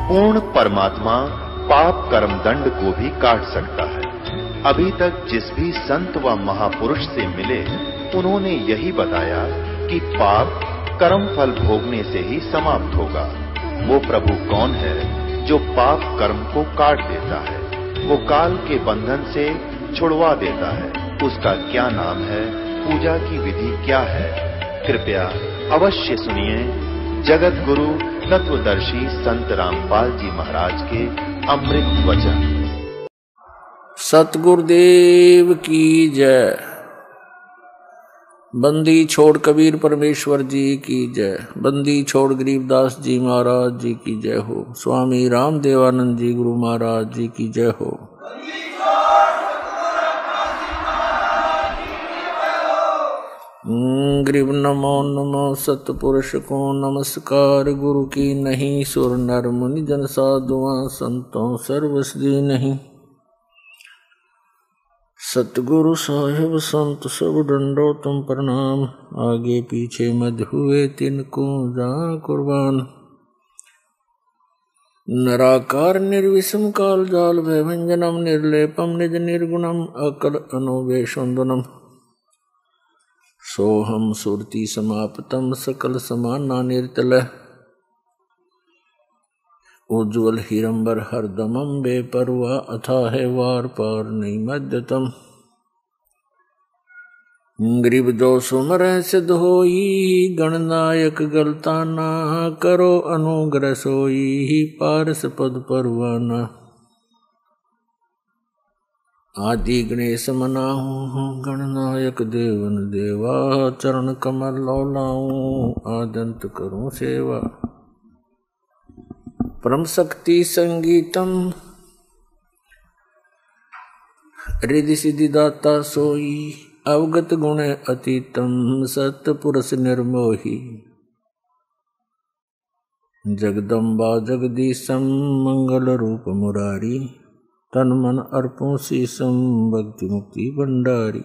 पूर्ण परमात्मा पाप कर्म दंड को भी काट सकता है। अभी तक जिस भी संत व महापुरुष से मिले, उन्होंने यही बताया कि पाप कर्म फल भोगने से ही समाप्त होगा। वो प्रभु कौन है जो पाप कर्म को काट देता है, वो काल के बंधन से छुड़वा देता है। उसका क्या नाम है, पूजा की विधि क्या है? कृपया अवश्य सुनिए जगत गुरु तत्वदर्शी संत रामपाल जी महाराज के अमृत वचन। सतगुरुदेव की जय। बंदी छोड़ कबीर परमेश्वर जी की जय। बंदी छोड़ गरीबदास जी महाराज जी की जय हो। स्वामी रामदेवानंद जी गुरु महाराज जी की जय हो। गरीब नमो नमो सतपुरुष को नमस्कार। गुरु की नहीं सुर नर मुनि जन साधुआं संतों सर्वसदी नहीं। सतगुरु साहिब संत सब डंडो तुम प्रणाम। आगे पीछे मध्य हुए तिनको जा कुर्बान। निराकार निर्विषम काल जाल भयभंजनम निर्लेपम निज निर्गुणम अकल अनुवेशुंदनम। सोहम सुरति समाप्तम सकल समाना निर्तल। उज्ज्वल हिरंबर हरदमम बेपरवा अथाह वार पार नहीं मध्यतम। गरीब जो सुमर सिद्ध होई गणनायक गलता ना करो अनुग्रह सोई पारस पद परवाना। आदि गणेश मनाहूँ गणनायक देवन देवा। चरण कमल लौलाऊं आदंत करूं सेवा। परम शक्ति संगीतम रिद्धि सिद्धि दाता सोई। अवगत गुण अतीतम सतपुरुष निर्मोही। जगदम्बा जगदीशम मंगल रूप मुरारी। तन मन अर्पों शीसम भक्ति मुक्ति भंडारी।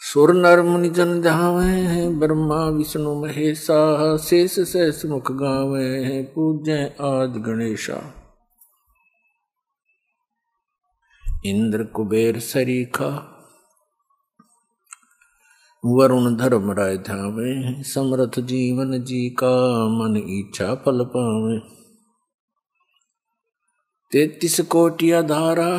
सुर नर मुनि जन ध्यावे ब्रह्मा विष्णु महेशा। शेष सहस मुख गावे पूज्य आदि गणेशा। इंद्र कुबेर सरीखा वरुण धर्म राय ध्यावे। समर्थ जीवन जी का मन इच्छा फल पावे। 33 कोटि धारा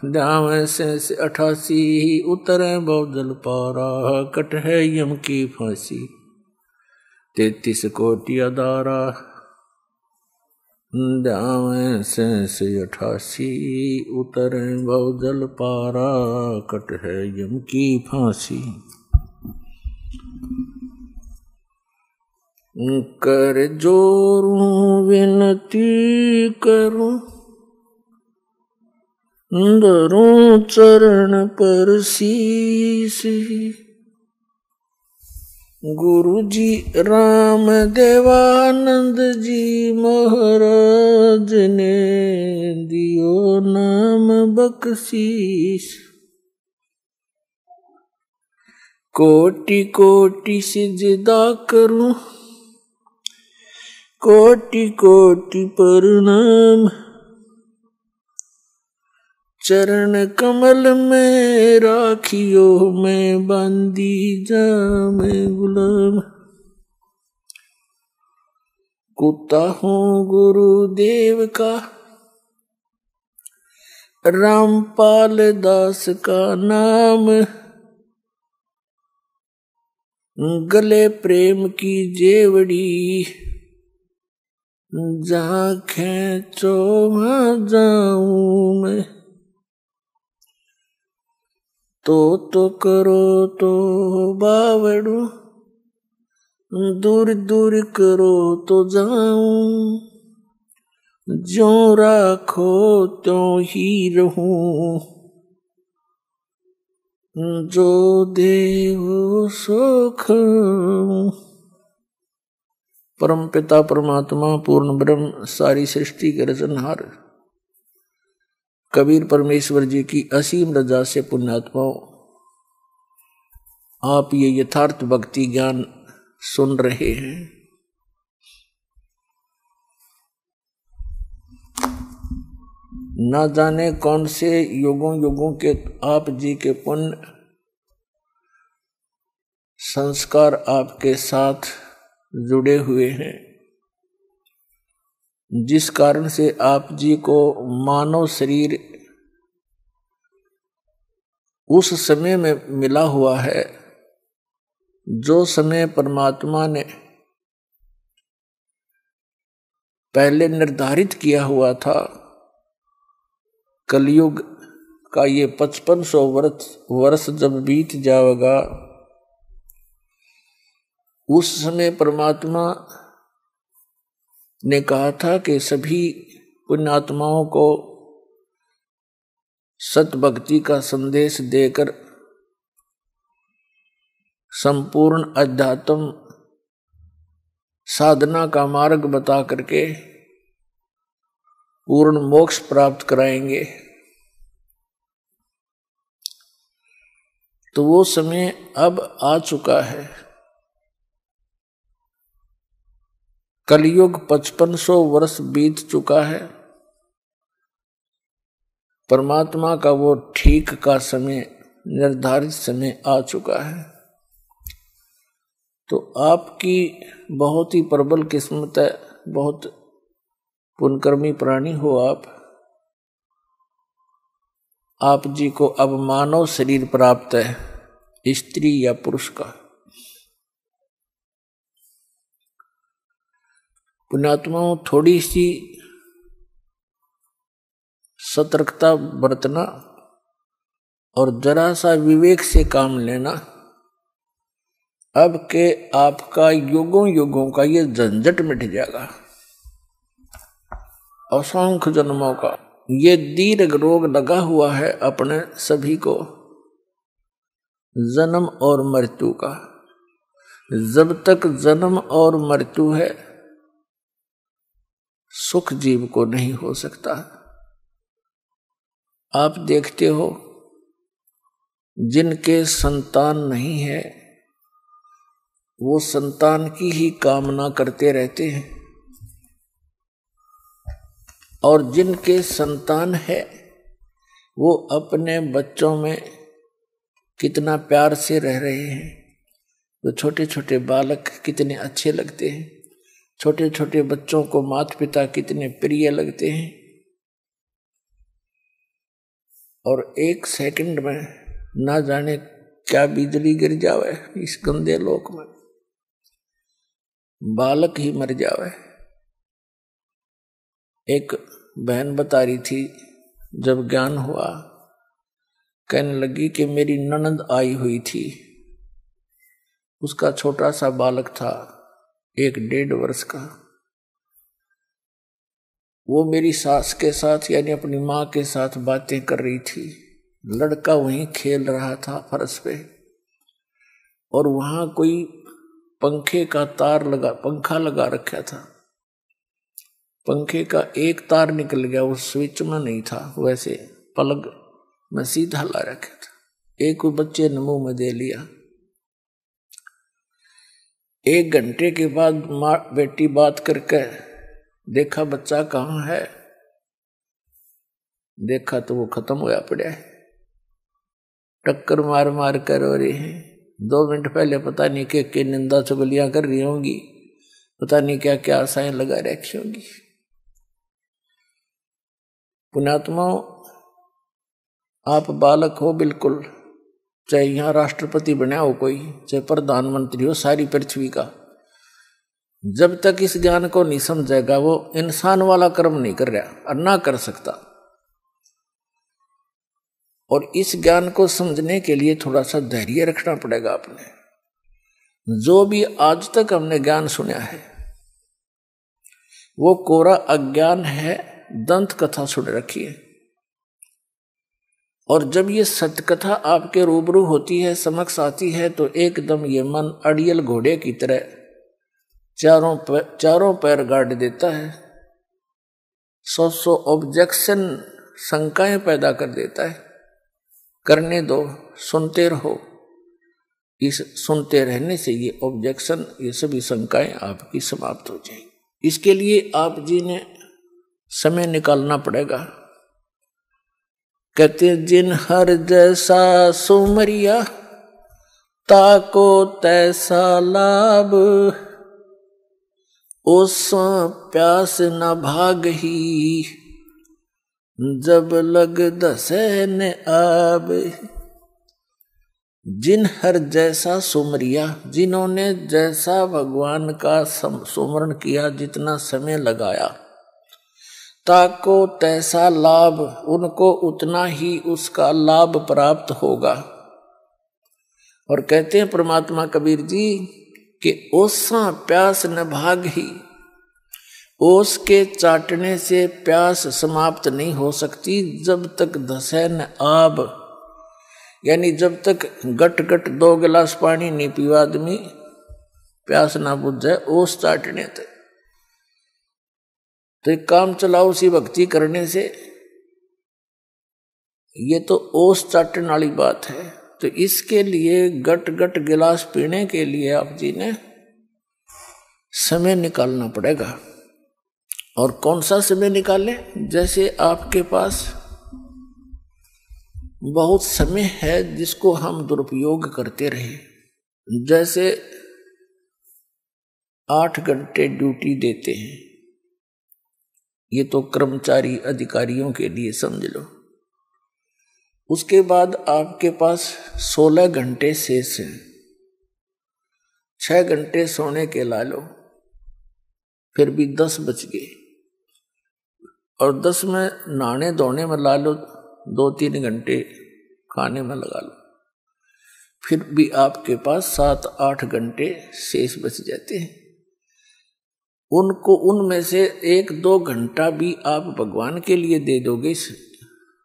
ध्यावे से 88 उतरे बहुजल पारा। कट है यम की फांसी 33 कोटि धारा ध्यावे से 88 उतरे बहुजल पारा। कट है यम की फांसी। कर जोरूं विनती करूं धरूं चरण पर शीस। गुरु जी राम देवानंद जी महाराज ने दियो नाम बख्शीश। कोटि कोटि सिजदा करूं कोटि कोटि प्रणाम। चरण कमल में राखियो मैं बंदी जाम गुलाम। कुत्ता हूँ गुरुदेव का रामपाल दास का नाम। गले प्रेम की जेवड़ी जहाँ खेचो वहाँ जाऊं मैं। तो करो तो बावड़ू दूर दूर करो तो जाऊं। ज्यों राखो त्यों ही रहूं। जो देव सो खाऊं। परम पिता परमात्मा पूर्ण ब्रह्म सारी सृष्टि के रचनहार कबीर परमेश्वर जी की असीम रजा से पुण्यात्माओं आप ये यथार्थ भक्ति ज्ञान सुन रहे हैं। ना जाने कौन से युगों युगों के आप जी के पुण्य संस्कार आपके साथ जुड़े हुए हैं, जिस कारण से आप जी को मानव शरीर उस समय में मिला हुआ है जो समय परमात्मा ने पहले निर्धारित किया हुआ था। कलयुग का ये 5500 वर्ष जब बीत जाएगा, उस समय परमात्मा ने कहा था कि सभी पुण्यात्माओं को सतभक्ति का संदेश देकर संपूर्ण अध्यात्म साधना का मार्ग बता करके पूर्ण मोक्ष प्राप्त कराएंगे। तो वो समय अब आ चुका है। कलयुग 5500 वर्ष बीत चुका है। परमात्मा का वो ठीक का समय, निर्धारित समय आ चुका है। तो आपकी बहुत ही प्रबल किस्मत है, बहुत पुण्यकर्मी प्राणी हो आप जी को अब मानव शरीर प्राप्त है, स्त्री या पुरुष का। पुण्यात्माओं, थोड़ी सी सतर्कता बरतना और जरा सा विवेक से काम लेना। अब के आपका युगों युगों का ये झंझट मिट जाएगा। असंख्य जन्मों का ये दीर्घ रोग लगा हुआ है अपने सभी को, जन्म और मृत्यु का। जब तक जन्म और मृत्यु है, सुख जीव को नहीं हो सकता। आप देखते हो, जिनके संतान नहीं है वो संतान की ही कामना करते रहते हैं, और जिनके संतान है वो अपने बच्चों में कितना प्यार से रह रहे हैं। वो छोटे छोटे बालक कितने अच्छे लगते हैं, छोटे छोटे बच्चों को माता पिता कितने प्रिय लगते हैं। और एक सेकंड में ना जाने क्या बिजली गिर जावे इस गंदे लोक में, बालक ही मर जावे। एक बहन बता रही थी, जब ज्ञान हुआ, कहने लगी कि मेरी ननद आई हुई थी, उसका छोटा सा बालक था 1-1.5 वर्ष का। वो मेरी सास के साथ यानी अपनी माँ के साथ बातें कर रही थी। लड़का वहीं खेल रहा था फर्श पे, और वहां कोई पंखे का पंखा लगा रखा था। पंखे का एक तार निकल गया, वो स्विच में नहीं था, वैसे प्लग में सीधा ला रखा था। एक बच्चे ने मुंह में दे लिया। 1 घंटे के बाद माँ बेटी बात करके देखा बच्चा कहाँ है, देखा तो वो खत्म होया पड़ा है, टक्कर मार मार कर रो रही है। 2 मिनट पहले पता नहीं के निंदा चुगलियां कर रही होंगी, पता नहीं क्या क्या आशाएं लगा रखी होंगी। पुण्यात्माओं, आप बालक हो बिल्कुल, चाहे यहाँ राष्ट्रपति बना हो कोई, चाहे प्रधानमंत्री हो सारी पृथ्वी का, जब तक इस ज्ञान को नहीं समझेगा वो इंसान वाला कर्म नहीं कर रहा और ना कर सकता। और इस ज्ञान को समझने के लिए थोड़ा सा धैर्य रखना पड़ेगा आपने। जो भी आज तक हमने ज्ञान सुना है वो कोरा अज्ञान है, दंत कथा सुन रखी है। और जब ये सत्य कथा आपके रूबरू होती है, समक्ष आती है, तो एकदम ये मन अड़ियल घोड़े की तरह चारों पैर गाड़ देता है। 100 ऑब्जेक्शन, शंकाएं पैदा कर देता है। करने दो, सुनते रहो। इस सुनते रहने से ये ऑब्जेक्शन, ये सभी शंकाएं आपकी समाप्त हो जाएंगी। इसके लिए आप जी ने समय निकालना पड़ेगा। कहते जिन हर जैसा सुमरिया ताको तैसा लाभ, उस प्यास न भाग ही जब लग दसे न आब। जिन हर जैसा सुमरिया, जिन्होंने जैसा भगवान का सुमरण किया, जितना समय लगाया, ताको तैसा लाभ, उनको उतना ही उसका लाभ प्राप्त होगा। और कहते हैं परमात्मा कबीर जी कि ओसा प्यास न भाग ही, ओस के चाटने से प्यास समाप्त नहीं हो सकती जब तक धसे न आब, यानी जब तक गट गट 2 गिलास पानी नहीं पीवा आदमी प्यास ना बुझ जाए ओस चाटने तक। तो एक काम चलाओ उसी भक्ति करने से, ये तो ओस चाटने वाली बात है। तो इसके लिए गट गट गिलास पीने के लिए आप जी ने समय निकालना पड़ेगा। और कौन सा समय निकालें? जैसे आपके पास बहुत समय है जिसको हम दुरुपयोग करते रहे, जैसे 8 घंटे ड्यूटी देते हैं, ये तो कर्मचारी अधिकारियों के लिए समझ लो। उसके बाद आपके पास 16 घंटे शेष हैं, 6 घंटे सोने के ला लो, फिर भी 10 बच गए। और 10 में नहाने धोने में ला लो, 2-3 घंटे खाने में लगा लो, फिर भी आपके पास 7-8 घंटे शेष बच जाते हैं। उनको उनमें से 1-2 घंटा भी आप भगवान के लिए दे दोगे इस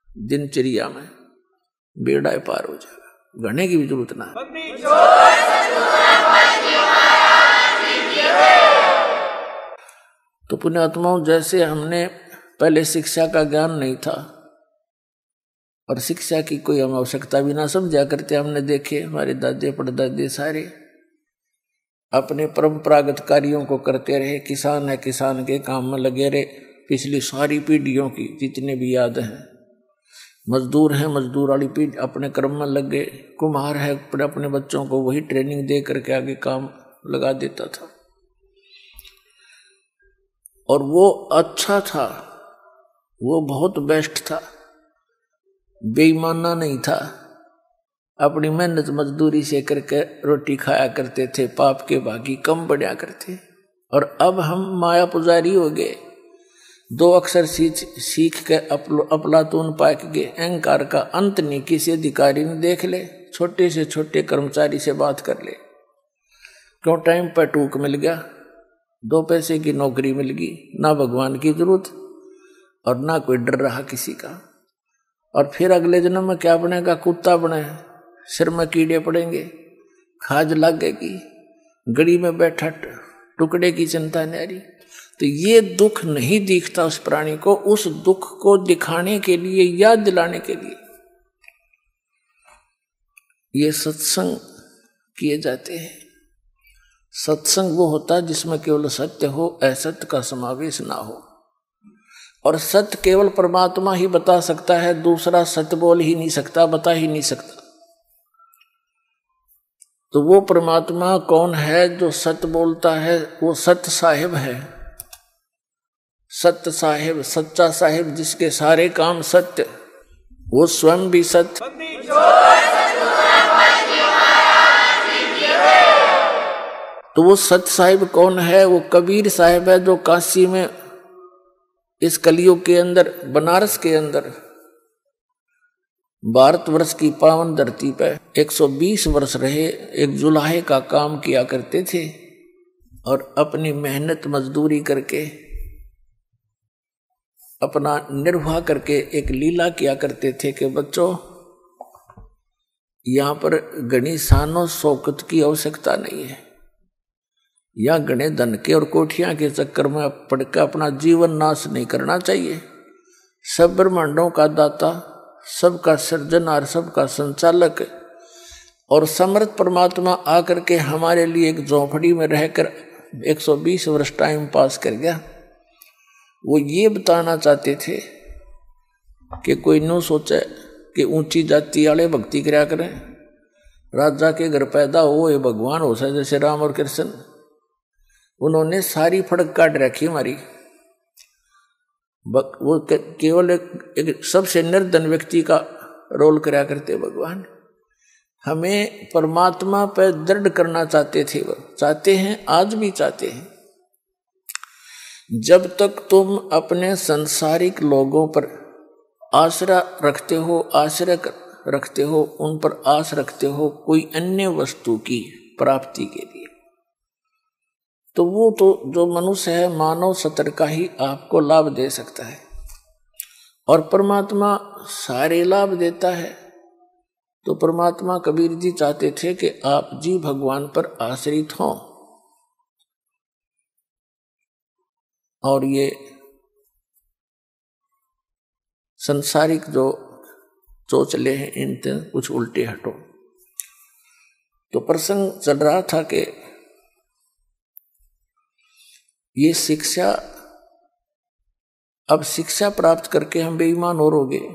दिनचर्या में, बेड़ा पार हो जाएगा, गढ़ने की भी जरूरत ना है। तो पुण्यात्माओं, जैसे हमने पहले शिक्षा का ज्ञान नहीं था और शिक्षा की कोई हम आवश्यकता भी ना समझा करते, हमने देखे हमारे दादे परदादे सारे अपने परंपरागत कार्यों को करते रहे। किसान है, किसान के काम में लगे रहे पिछली सारी पीढ़ियों की जितने भी याद हैं। मजदूर हैं, मजदूर वाली पीढ़ी अपने कर्म में लग गए। कुम्हार है, अपने बच्चों को वही ट्रेनिंग दे करके आगे काम लगा देता था। और वो अच्छा था, वो बहुत बेस्ट था, बेईमाना नहीं था, अपनी मेहनत मजदूरी से करके रोटी खाया करते थे, पाप के भागी कम बढ़िया करते। और अब हम माया पुजारी हो गए, 2 अक्षर सीख के अपलातून पाक गए। अहंकार का अंत नहीं, किसी अधिकारी ने देख ले, छोटे से छोटे कर्मचारी से बात कर ले, क्यों टाइम पर टूक मिल गया, 2 पैसे की नौकरी मिल गई, ना भगवान की जरूरत और ना कोई डर रहा किसी का। और फिर अगले जन्म में क्या बनेगा? कुत्ता बने, सिर में कीड़े पड़ेंगे, खाज लगेगी, गड़ी में बैठा टुकड़े की चिंता न्यारी। तो ये दुख नहीं दिखता उस प्राणी को, उस दुख को दिखाने के लिए, याद दिलाने के लिए ये सत्संग किए जाते हैं। सत्संग वो होता है जिसमें केवल सत्य हो, असत्य का समावेश ना हो। और सत्य केवल परमात्मा ही बता सकता है, दूसरा सत्य बोल ही नहीं सकता, बता ही नहीं सकता। तो वो परमात्मा कौन है जो सत्य बोलता है? वो सत्य साहिब है। सत्य साहिब, सच्चा साहिब, जिसके सारे काम सत्य, वो स्वयं भी सत्य। तो वो सत्य साहिब कौन है? वो कबीर साहिब है, जो काशी में इस कलयुग के अंदर, बनारस के अंदर, भारतवर्ष की पावन धरती पर 120 वर्ष रहे, एक जुलाहे का काम किया करते थे और अपनी मेहनत मजदूरी करके, अपना निर्वाह करके एक लीला किया करते थे कि बच्चों, यहाँ पर घनी शानो शौकत की आवश्यकता नहीं है, या घने धन के और कोठियां के चक्कर में पड़कर अपना जीवन नाश नहीं करना चाहिए। सब ब्रह्मांडों का दाता, सबका सृजनहार, सबका संचालक और समर्थ परमात्मा आकर के हमारे लिए एक झोंपड़ी में रहकर 120 वर्ष टाइम पास कर गया। वो ये बताना चाहते थे कि कोई नो सोचे कि ऊंची जाति वाले भक्ति कराया करें, राजा के घर पैदा हो ये भगवान हो सकते जैसे राम और कृष्ण। उन्होंने सारी फड़क काट रखी हमारी। वो केवल एक सबसे निर्धन व्यक्ति का रोल कराया करते भगवान। हमें परमात्मा पर दृढ़ करना चाहते थे, वो चाहते हैं, आज भी चाहते हैं। जब तक तुम अपने सांसारिक लोगों पर आसरा रखते हो, आश्रय रखते हो, उन पर आस रखते हो कोई अन्य वस्तु की प्राप्ति के लिए, तो वो तो जो मनुष्य है मानव सत्र का ही आपको लाभ दे सकता है, और परमात्मा सारे लाभ देता है। तो परमात्मा कबीर जी चाहते थे कि आप जी भगवान पर आश्रित हों। और ये संसारिक जो चोचले हैं इनसे कुछ उल्टे हटो। तो प्रसंग चल रहा था कि ये शिक्षा, अब शिक्षा प्राप्त करके हम बेईमान और हो गए,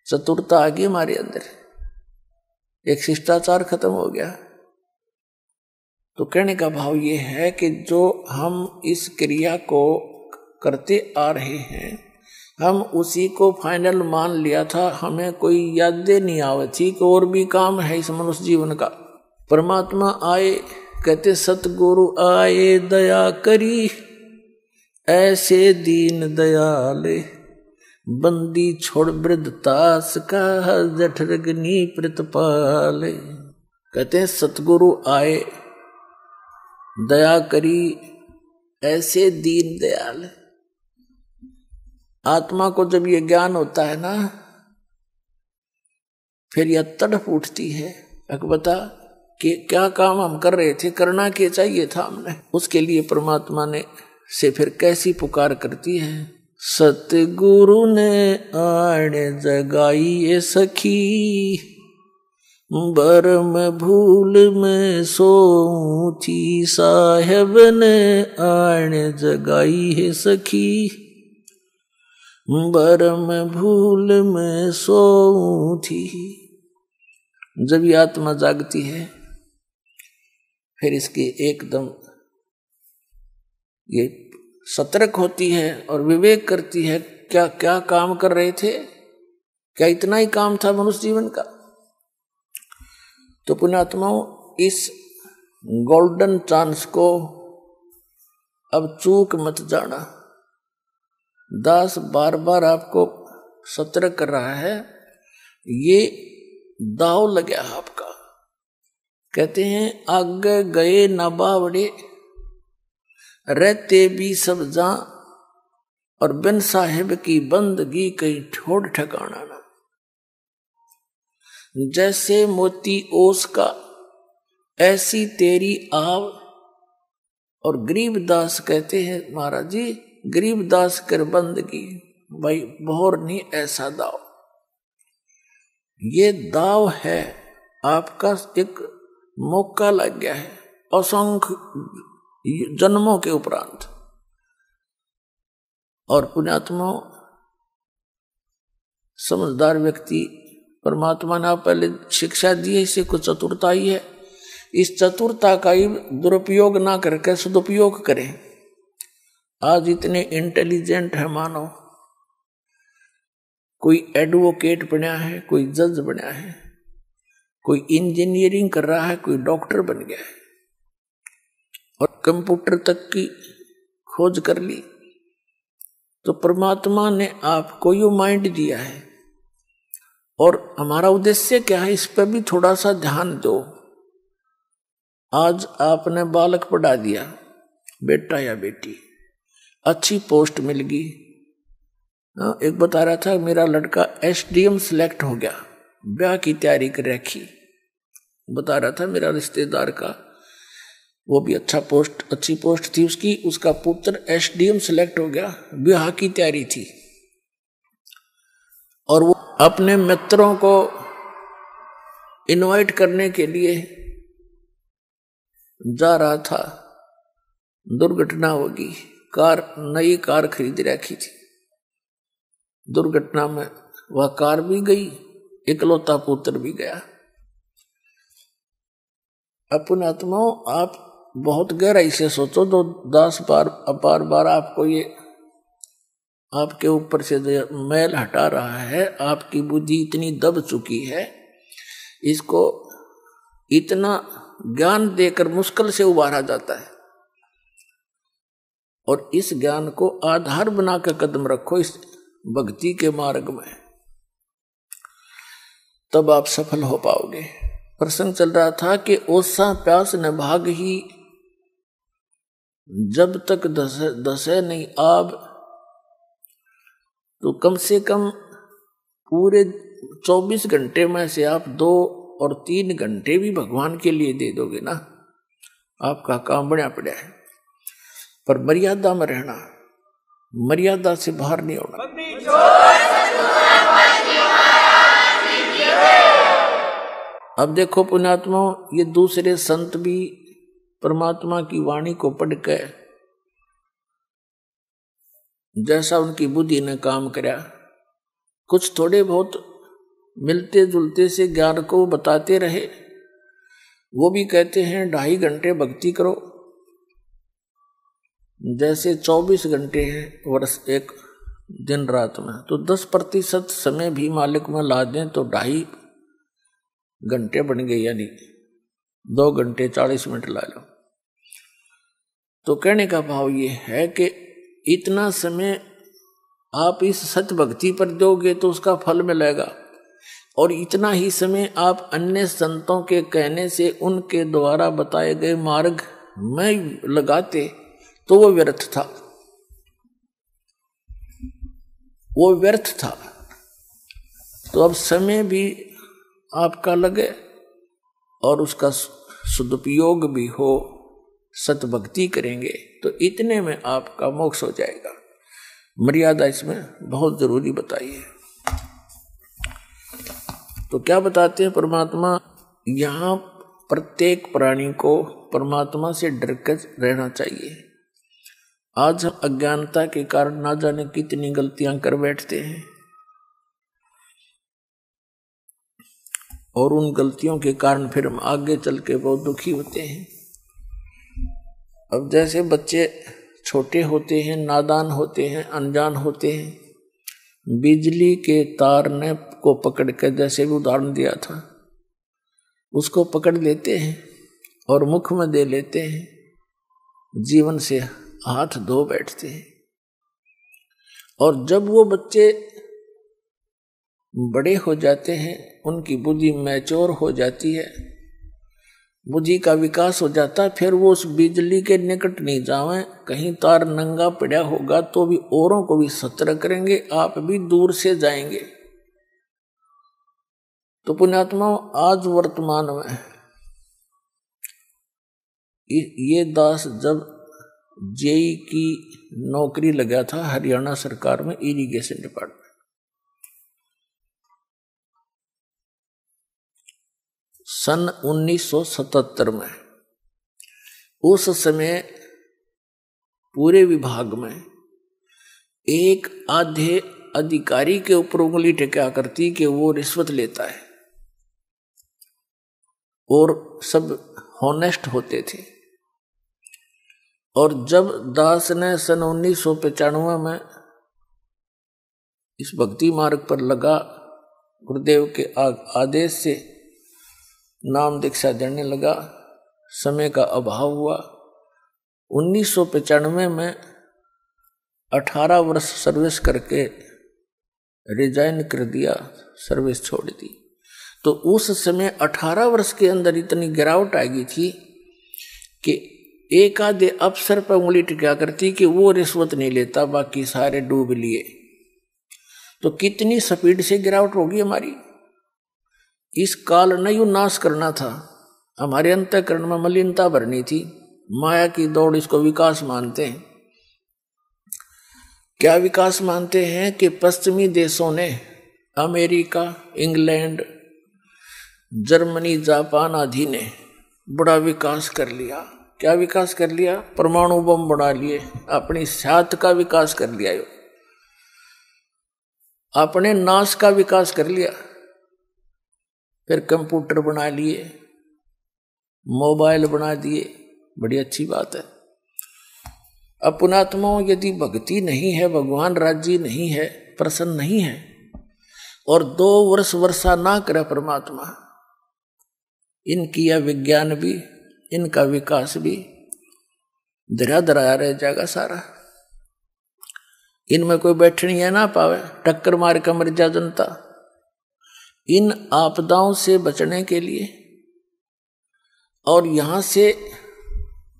चतुरता आ गई हमारे अंदर, एक शिष्टाचार खत्म हो गया। तो कहने का भाव ये है कि जो हम इस क्रिया को करते आ रहे हैं, हम उसी को फाइनल मान लिया था, हमें कोई यादें नहीं आवे थी कि और भी काम है इस मनुष्य जीवन का। परमात्मा आए, कहते सतगुरु आए दया करी, ऐसे दीन दयाले, बंदी छोड़ वृद्धतास का जठरग्नि प्रतिपाले। कहते हैं सतगुरु आए दया करी, ऐसे दीन दयाल। आत्मा को जब ये ज्ञान होता है ना, फिर यह तड़प उठती है, बता कि क्या काम हम कर रहे थे, करना क्या चाहिए था हमने। उसके लिए परमात्मा ने से फिर कैसी पुकार करती है, सतगुरु ने आण जगाई ये सखी, बरम भूल में सोऊं थी, साहेब ने आण जगाई है सखी, बरम भूल में सोऊं थी। जब ये आत्मा जागती है फिर इसकी एकदम ये सतर्क होती है और विवेक करती है, क्या क्या काम कर रहे थे, क्या इतना ही काम था मनुष्य जीवन का। तो पुण्यात्माओं, इस गोल्डन चांस को अब चूक मत जाना। दास बार बार आपको सतर्क कर रहा है, ये दाव लगा आपका। कहते हैं आगे गए न बावड़े, रहते भी सब जा, और बिन साहिब की बंदगी कहीं ठोड़ ठिकाना ना। जैसे मोती ओस का ऐसी तेरी आव। और गरीबदास कहते हैं महाराज जी, गरीबदास कर बंदगी, भाई बोर नहीं ऐसा दाव। ये दाव है आपका, एक मौका लग गया है असंख्य जन्मों के उपरांत। और पुण्यात्मा समझदार व्यक्ति, परमात्मा ने पहले शिक्षा दी है, इसे कुछ चतुरता ही है, इस चतुरता का ही दुरुपयोग ना करके सदुपयोग करें। आज इतने इंटेलिजेंट है मानव, कोई एडवोकेट बना है, कोई जज बना है, कोई इंजीनियरिंग कर रहा है, कोई डॉक्टर बन गया है, और कंप्यूटर तक की खोज कर ली। तो परमात्मा ने आपको ये माइंड दिया है, और हमारा उद्देश्य क्या है, इस पर भी थोड़ा सा ध्यान दो। आज आपने बालक पढ़ा दिया, बेटा या बेटी, अच्छी पोस्ट मिल गई। एक बता रहा था मेरा लड़का एसडीएम सिलेक्ट हो गया, ब्याह की तैयारी कर रखी। बता रहा था मेरा रिश्तेदार का, वो भी अच्छा पोस्ट, अच्छी पोस्ट थी उसकी, उसका पुत्र एसडीएम सिलेक्ट हो गया, ब्याह की तैयारी थी। और वो अपने मित्रों को इनवाइट करने के लिए जा रहा था, दुर्घटना होगी, नई कार खरीद रखी थी। दुर्घटना में वह कार भी गई, इकलौता पुत्र भी गया। अपने आत्माओं, आप बहुत गहराई से सोचो। तो 10 बार आपको ये आपके ऊपर से जो मैल हटा रहा है, आपकी बुद्धि इतनी दब चुकी है, इसको इतना ज्ञान देकर मुश्किल से उबारा जाता है। और इस ज्ञान को आधार बनाकर कदम रखो इस भक्ति के मार्ग में, तब आप सफल हो पाओगे। प्रसंग चल रहा था कि ओसा प्यास न भाग ही, जब तक दसे नहीं आब। तो कम से कम पूरे 24 घंटे में से आप 2 और 3 घंटे भी भगवान के लिए दे दोगे ना, आपका काम बढ़िया पड़ा है। पर मर्यादा में रहना, मर्यादा से बाहर नहीं होना। अब देखो पुण्यात्मा, ये दूसरे संत भी परमात्मा की वाणी को पढ़कर जैसा उनकी बुद्धि ने काम करा, कुछ थोड़े बहुत मिलते जुलते से ज्ञान को बताते रहे। वो भी कहते हैं 2.5 घंटे भक्ति करो, जैसे 24 घंटे हैं वर्ष एक दिन रात में, तो 10% समय भी मालिक में ला दें तो 2.5 घंटे बन गए, यानी 2 घंटे 40 मिनट ला लो। तो कहने का भाव ये है कि इतना समय आप इस सत्य भक्ति पर दोगे तो उसका फल मिलेगा, और इतना ही समय आप अन्य संतों के कहने से उनके द्वारा बताए गए मार्ग में लगाते तो वो व्यर्थ था, वो व्यर्थ था। तो अब समय भी आपका लगे और उसका सदुपयोग भी हो, सतभक्ति करेंगे तो इतने में आपका मोक्ष हो जाएगा। मर्यादा इसमें बहुत जरूरी बताई है। तो क्या बताते हैं परमात्मा, यहाँ प्रत्येक प्राणी को परमात्मा से डर कर रहना चाहिए। आज हम अज्ञानता के कारण ना जाने कितनी गलतियां कर बैठते हैं, और उन गलतियों के कारण फिर हम आगे चल के बहुत दुखी होते हैं। अब जैसे बच्चे छोटे होते हैं, नादान होते हैं, अनजान होते हैं, बिजली के तार ने को पकड़ के, जैसे भी उदाहरण दिया था, उसको पकड़ लेते हैं और मुख में दे लेते हैं, जीवन से हाथ धो बैठते हैं। और जब वो बच्चे बड़े हो जाते हैं, उनकी बुद्धि मैच्योर हो जाती है, बुद्धि का विकास हो जाता है, फिर वो उस बिजली के निकट नहीं जावें। कहीं तार नंगा पड़ा होगा तो भी औरों को भी सतर्क करेंगे, आप भी दूर से जाएंगे। तो पुण्यात्मा, आज वर्तमान में ये दास जब जेई की नौकरी लगा था हरियाणा सरकार में, इरिगेशन डिपार्टमेंट, सन 1977 में, उस समय पूरे विभाग में एक आधे अधिकारी के ऊपर उंगली टेका करती कि वो रिश्वत लेता है, और सब हॉनेस्ट होते थे। और जब दास ने सन 1995 में इस भक्ति मार्ग पर लगा, गुरुदेव के आदेश से नाम दीक्षा देने लगा, समय का अभाव हुआ। 1995 में 18 वर्ष सर्विस करके रिजाइन कर दिया, सर्विस छोड़ दी। तो उस समय 18 वर्ष के अंदर इतनी गिरावट आ गई थी कि एक आधे अफसर पर उंगली टिका करती कि वो रिश्वत नहीं लेता, बाकी सारे डूब लिए। तो कितनी स्पीड से गिरावट होगी हमारी। इस काल ने यूं नाश करना था, हमारे अंतःकरण में मलिनता भरनी थी, माया की दौड़, इसको विकास मानते हैं। क्या विकास मानते हैं कि पश्चिमी देशों ने, अमेरिका, इंग्लैंड, जर्मनी, जापान आदि ने बड़ा विकास कर लिया, क्या विकास कर लिया? परमाणु बम बना लिए, अपनी साथ का विकास कर लिया, अपने नाश का विकास कर लिया। फिर कंप्यूटर बना लिए, मोबाइल बना दिए, बड़ी अच्छी बात है। अब पुणात्माओं, यदि भक्ति नहीं है, भगवान राजी नहीं है, प्रसन्न नहीं है, और 2 वर्ष वर्षा ना करे परमात्मा, इनकी यह विज्ञान भी, इनका विकास भी धरा धराया रह जाएगा सारा। इनमें कोई बैठनी है ना पावे, टक्कर मार कर मर जा जनता। इन आपदाओं से बचने के लिए, और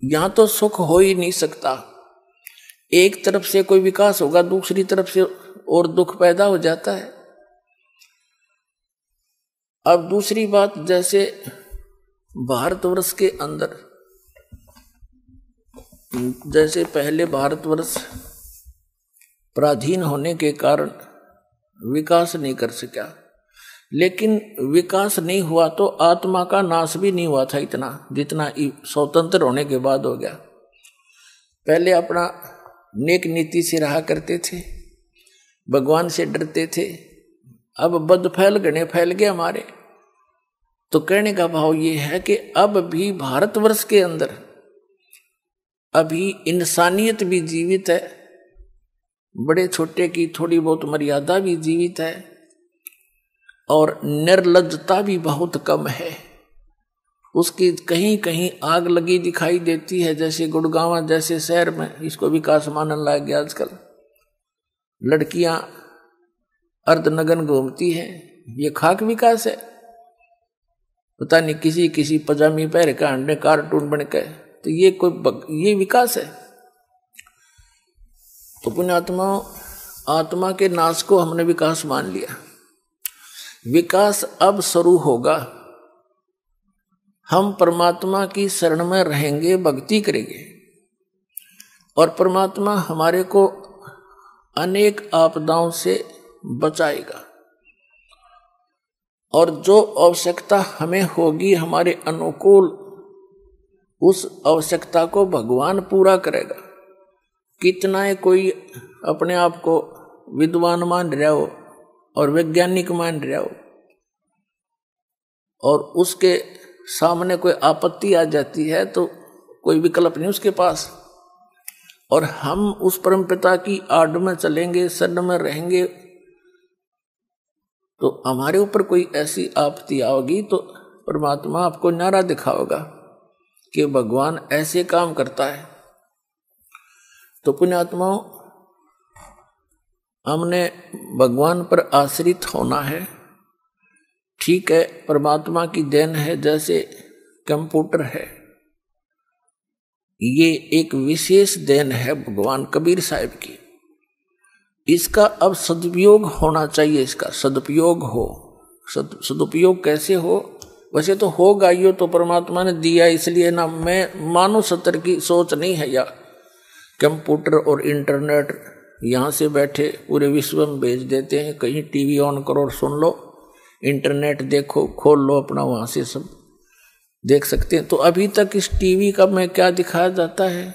यहां तो सुख हो ही नहीं सकता। एक तरफ से कोई विकास होगा, दूसरी तरफ से और दुख पैदा हो जाता है। अब दूसरी बात, जैसे भारतवर्ष के अंदर, जैसे पहले भारतवर्ष पराधीन होने के कारण विकास नहीं कर सका, लेकिन विकास नहीं हुआ तो आत्मा का नाश भी नहीं हुआ था इतना जितना स्वतंत्र होने के बाद हो गया। पहले अपना नेक नीति से रहा करते थे, भगवान से डरते थे। अब बद फैल गए हमारे। तो कहने का भाव ये है कि अब भी भारतवर्ष के अंदर अभी इंसानियत भी जीवित है, बड़े छोटे की थोड़ी बहुत मर्यादा भी जीवित है, और निर्लज्जता भी बहुत कम है। उसकी कहीं कहीं आग लगी दिखाई देती है, जैसे गुड़गांव जैसे शहर में इसको विकास मानने लग गया आजकल। लड़कियां अर्धनग्न घूमती हैं, ये खाक विकास है? पता नहीं किसी पजामी पहन के अंडे कार्टून बन के, तो ये विकास है? तो पुण्यात्मा, आत्मा के नाश को हमने विकास मान लिया। विकास अब शुरू होगा। हम परमात्मा की शरण में रहेंगे, भक्ति करेंगे, और परमात्मा हमारे को अनेक आपदाओं से बचाएगा। और जो आवश्यकता हमें होगी हमारे अनुकूल, उस आवश्यकता को भगवान पूरा करेगा। कितना है कोई अपने आप को विद्वान मान रहा हो और वैज्ञानिक मान रहा हो, और उसके सामने कोई आपत्ति आ जाती है तो कोई विकल्प नहीं उसके पास, और हम उस परमपिता की आड़ में चलेंगे, शरण में रहेंगे, तो हमारे ऊपर कोई ऐसी आपत्ति आओगी तो परमात्मा आपको नारा दिखाओगा कि भगवान ऐसे काम करता है। तो पुण्यात्माओं, हमने भगवान पर आश्रित होना है। ठीक है, परमात्मा की देन है, जैसे कंप्यूटर है, ये एक विशेष देन है भगवान कबीर साहब की। इसका अब सदुपयोग होना चाहिए, इसका सदुपयोग हो। सदुपयोग कैसे हो? वैसे तो होगा, ये तो परमात्मा ने दिया इसलिए ना। मैं मानव स्तर की सोच नहीं है, या कंप्यूटर और इंटरनेट यहाँ से बैठे पूरे विश्व में भेज देते हैं। कहीं टीवी ऑन करो और सुन लो, इंटरनेट देखो, खोल लो अपना, वहाँ से सब देख सकते हैं। तो अभी तक इस टीवी का में क्या दिखाया जाता है?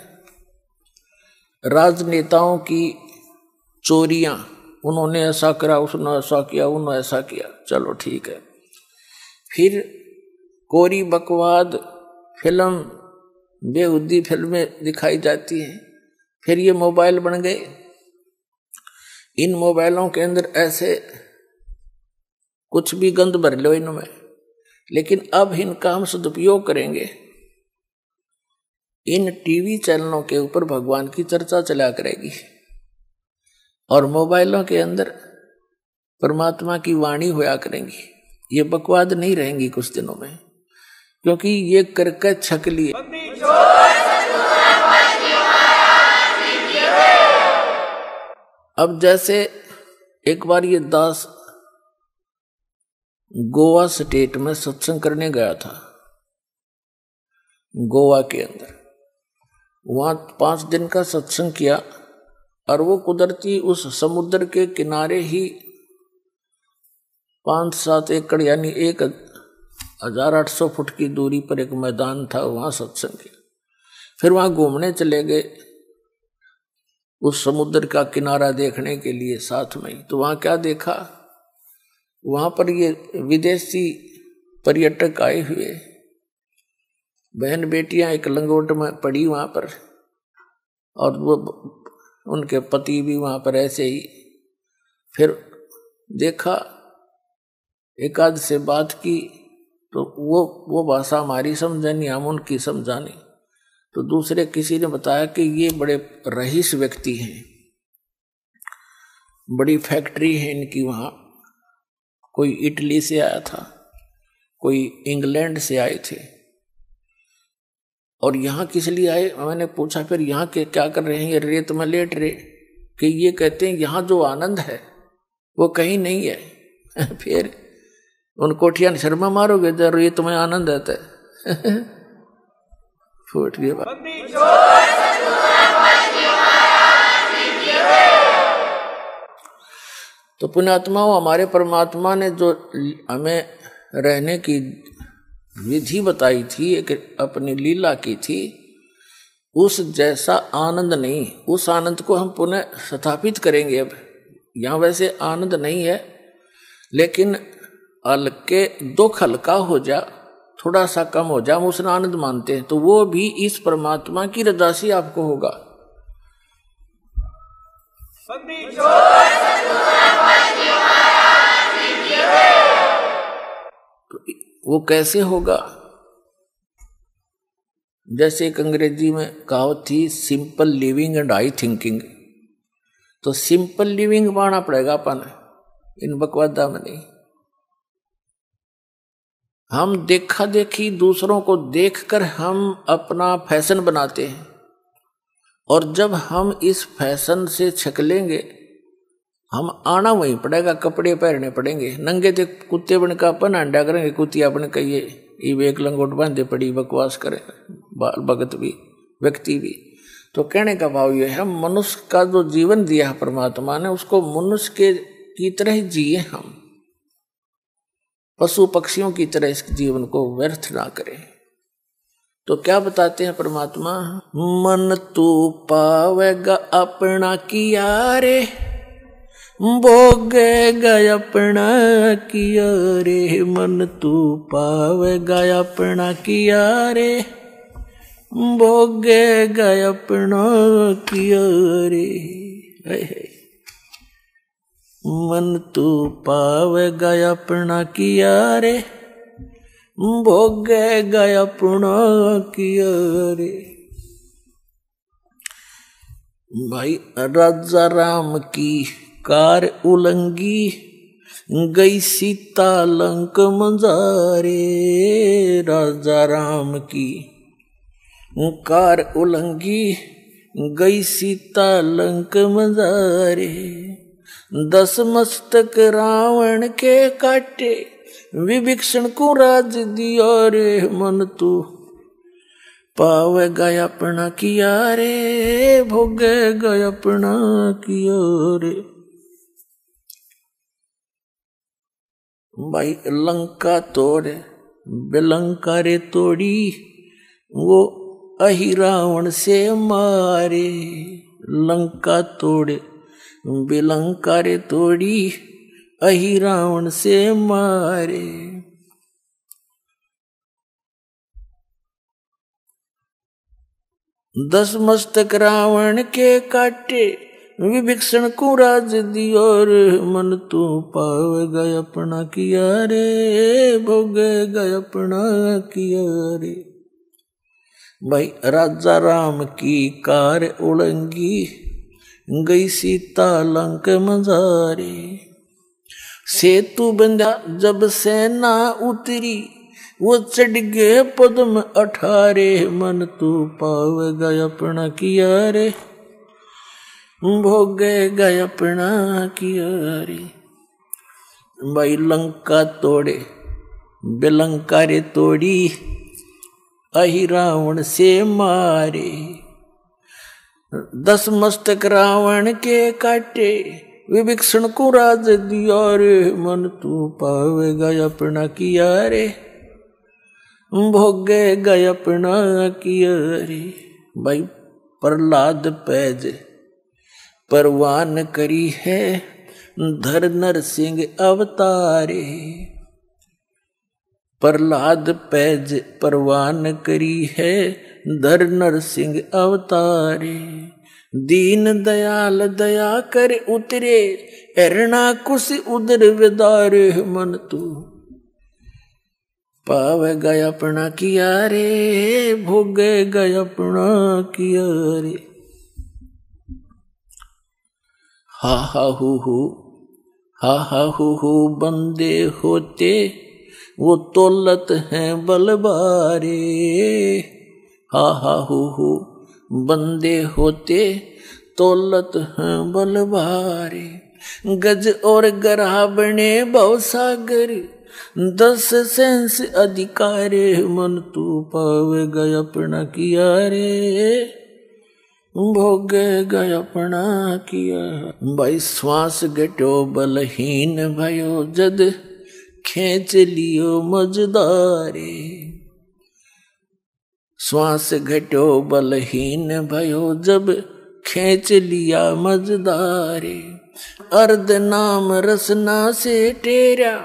राजनेताओं की चोरियां, उन्होंने ऐसा करा, उसने ऐसा किया, उन्होंने ऐसा किया, चलो ठीक है। फिर कोरी बकवाद फिल्म, बेहुदी फिल्में दिखाई जाती हैं। फिर ये मोबाइल बन गए, इन मोबाइलों के अंदर ऐसे कुछ भी गंद भर लो इनमें, लेकिन अब इनका हम सदुपयोग करेंगे। इन टीवी चैनलों के ऊपर भगवान की चर्चा चला करेगी, और मोबाइलों के अंदर परमात्मा की वाणी होया करेंगी। ये बकवाद नहीं रहेंगी कुछ दिनों में, क्योंकि ये करके छक लिए। अब जैसे एक बार ये दास गोवा स्टेट में सत्संग करने गया था, गोवा के अंदर। वहां 5 दिन का सत्संग किया, और वो कुदरती उस समुद्र के किनारे ही 5-7 एकड़ यानी 1800 फुट की दूरी पर एक मैदान था, वहां सत्संग किया। फिर वहां घूमने चले गए उस समुद्र का किनारा देखने के लिए साथ में। तो वहां क्या देखा, वहां पर ये विदेशी पर्यटक आए हुए, बहन बेटियां एक लंगोट में पड़ी वहां पर, और वो उनके पति भी वहां पर ऐसे ही। फिर देखा, एक आध से बात की, तो वो भाषा हमारी समझानी, हम उनकी समझानी। तो दूसरे किसी ने बताया कि ये बड़े रईस व्यक्ति हैं, बड़ी फैक्ट्री है इनकी वहां, कोई इटली से आया था, कोई इंग्लैंड से आए थे, और यहाँ किस लिए आए। मैंने पूछा फिर यहाँ के क्या कर रहे हैं, ये रेत में लेट रहे, कि ये कहते हैं यहाँ जो आनंद है वो कहीं नहीं है। फिर उन कोठिया ने शर्मा मारोगे जब रेत में आनंद आता है। फूट गई बात। तो पुण्यात्माओं, हमारे परमात्मा ने जो हमें रहने की विधि बताई थी, एक अपनी लीला की थी, उस जैसा आनंद नहीं। उस आनंद को हम पुनः स्थापित करेंगे। अब यहाँ वैसे आनंद नहीं है, लेकिन हल्के दुख हल्का हो जा, थोड़ा सा कम हो जा, हम उसने आनंद मानते हैं। तो वो भी इस परमात्मा की रजा से आपको होगा। वो कैसे होगा? जैसे एक अंग्रेजी में कहावत थी, simple living and high thinking. तो सिंपल लिविंग पाना पड़ेगा अपन, इन बकवादा में नहीं। हम देखा देखी दूसरों को देखकर हम अपना फैशन बनाते हैं, और जब हम इस फैशन से छकलेंगे, हम आना वहीं पड़ेगा, कपड़े पहनने पड़ेंगे। नंगे थे कुत्ते बन का अपन अंडा करेंगे, कुतिया बन कहिए ये एक लंगोट बांधे पड़ी बकवास करें, बाल भगत भी व्यक्ति भी। तो कहने का भाव ये है, हम मनुष्य का जो जीवन दिया है परमात्मा ने, उसको मनुष्य के की तरह ही जिए, हम पशु पक्षियों की तरह इस जीवन को व्यर्थ ना करें। तो क्या बताते हैं परमात्मा, मन तू पावेगा अपना किया रे, भोगेगा अपना किया रे। मन तू पावेगा अपना किया रे, भोगेगा अपना किया रे। मन तू पावेगा अपना किया रे, भोगेगा अपना किया रे। भाई राजा राम की कार उलंगी, गई सीता लंक मंजारे। राजा राम की कार उलंगी, गई सीता लंक मंजारे। 10 मस्तक रावण के काटे, विभीषण को राज दिया रे। मन तू पावेगा अपना किया रे, भोगेगा अपना किया रे। भाई लंका तोड़ बेलंका रे तोड़ी, वो अहि रावण से मारे। लंका तोड़े बेलंका रे तोड़ी, अहि रावण से मारे। 10 मस्तक रावण के काटे, विभीषण को राज दियो रे। मन तू पावेगा अपना किया रे, भोगेगा अपना किया रे। भाई राजा राम की कार उड़ंगी, गई सीता लंक मंजारे। सेतु बंधा जब सेना उतरी, वो चढ़ गए पद्म 18। मन तू पावेगा अपना किया रे, भोगेगा अपना किया रे। भाई लंका तोड़े बेलंका रे तोड़ी, अहि रावण से मारे। 10 मस्तक रावण के काटे, विभीषण को राज दिया रे। मन तू पावेगा अपना किया रे, भोगेगा अपना किया रे। भाई प्रहलाद पैज परवान करी है धर नर सिंह अवतारे। प्रहलाद पैज परवान करी है धर नर सिंह अवतारे। दीन दयाल दया कर उतरे एरना कुश उदर विदारे मन तू। पावे गया अपना किया रे भोगे गया अपना किया रे। हा हा हु बंदे होते वो तौलत हैं बलबारे। हा हु बंदे होते तौलत हैं बलबारे। गज और गरा बने भवसागर 10 सेंस अधिकारे मन तू। पावे गया अपना किया रे भोगे गया अपना किया। भाई श्वास घटो बलहीन भयो जद खेच लियो मजदारे। श्वास घटो बलहीन भयो जब खेच लिया मजदारे। अर्ध नाम रसना से टेरा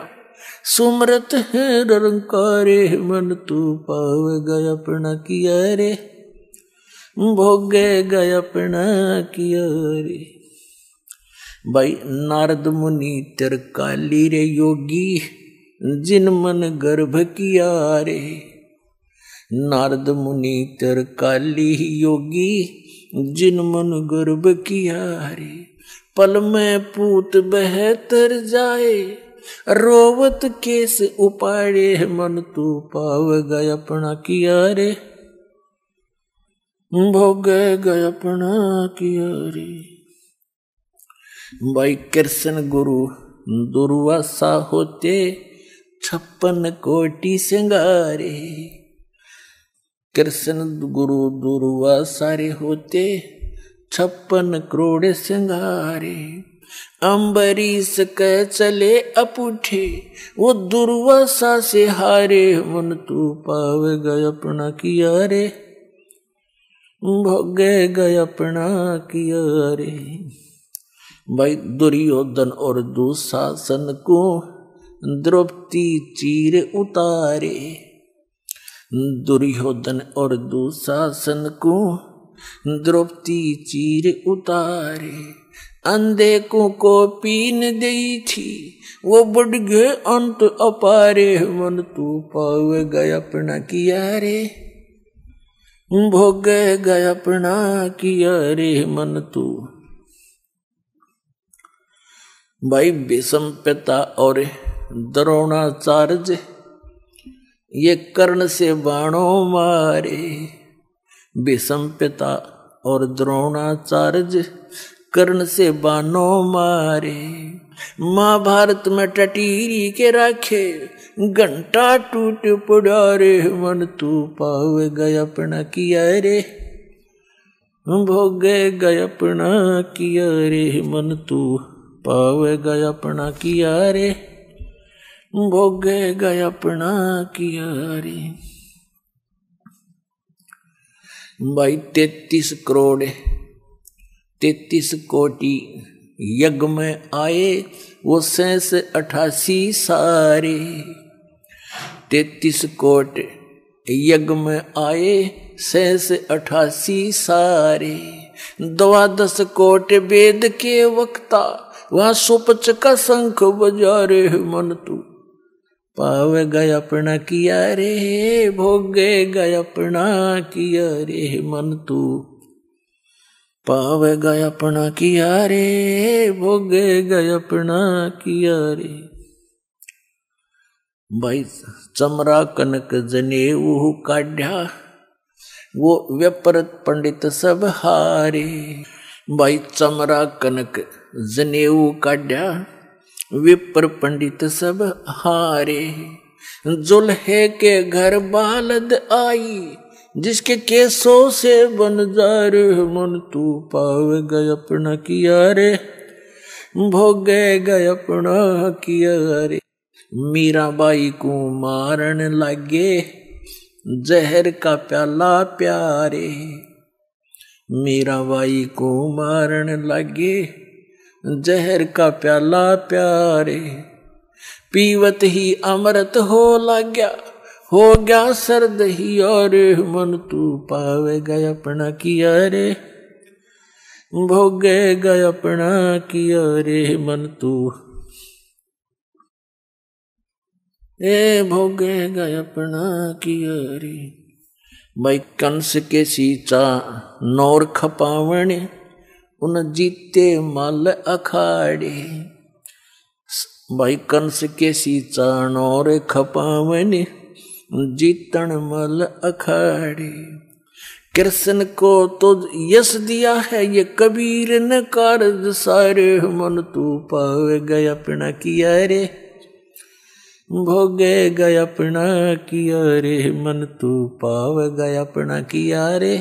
सुमरत है रंकारे मन तू। पावे गया अपना किया रे भोगे गया अपना किया रे। भाई नारद मुनि तिरकाली रे योगी जिन मन गर्भ किया रे। नारद मुनि तिरकाली योगी जिन मन गर्भ किया रे। पल में पूत बहतर जाए रोवत केस उपाड़े मन तू। पाव गया अपना किया रे भोगे गया अपना किया रे। भाई कृष्ण गुरु दुर्वासा होते 56 कोटि सिंगारे। कृष्ण गुरु दुर्वासा रे होते 56 करोड़ सिंगारे। अम्बरीश के चले अपूठे वो दुर्वासा से हारे मन तू। पावे गया अपना किया रे भोगे गया अपना किया रे। भाई दुर्योधन और दुशासन को द्रौपदी चीर उतारे। दुर्योधन और दुशासन को द्रौपदी चीर उतारे। अंधे को पीन दी थी वो बढ़ गए अंत अपारे मन तू। पावे गया अपना किया रे भोगे गया अपना किया रे मन तू। भाई भीष्म पिता और द्रोणाचार्य ये कर्ण से बाणों मारे। भीष्म पिता और द्रोणाचार्य कर्ण से बाणों मारे। महाभारत में टटीरी के राखे घंटा टूट पड़ा रे मन तू। पावे गया अपना किया रे भोगे गया अपना किया रे मन तू। पावे गया अपना किया रे भोगे गया अपना किया रे। भाई 33 करोड़ 33 कोटि यज्ञ में आए वो 88 सारे। 33 कोट यज्ञ में आए 88 सारे। 12 कोट वेद के वक्ता वहाँ सुपच का शंख बजा रे मन तू। पावे गया अपना किया रे भोगे गया अपना किया रे मन तू। पावे गया अपना किया रे भोगे गया अपना किया रे। भाई चमरा कनक जनेऊ काढ़ा वो व्यपरत पंडित सब हारे। भाई चमरा कनक जनेऊ काढ़ा विपर पंडित सब हारे। जुल्हे के घर बालद आई जिसके केसों से बन जा रे मन तू। पावे गया अपना किया रे भोगे गया अपना किया रे। मीराबाई को मारन लागे जहर का प्याला प्यारे। मीराबाई को मारन लागे, जहर का प्याला प्यारे, पीवत ही अमृत हो लाग्या, हो गया सर्द ही और मन तू पावेगा अपना किया रे, भोगेगा अपना किया रे मन तू, ए भोगेगा अपना किया रे। भाई कंस के सीचा नौर खपावण, उन जीते मल अखाड़े। भाई कंस के सीचा नौर खपावण, जीतन मल अखाड़े। कृष्ण को तो यश दिया है ये कबीर ने कारज सारे, मन तू पावेगा अपना किया रे, भोगेगा अपना किया रे, मन तू पावेगा अपना किया रे,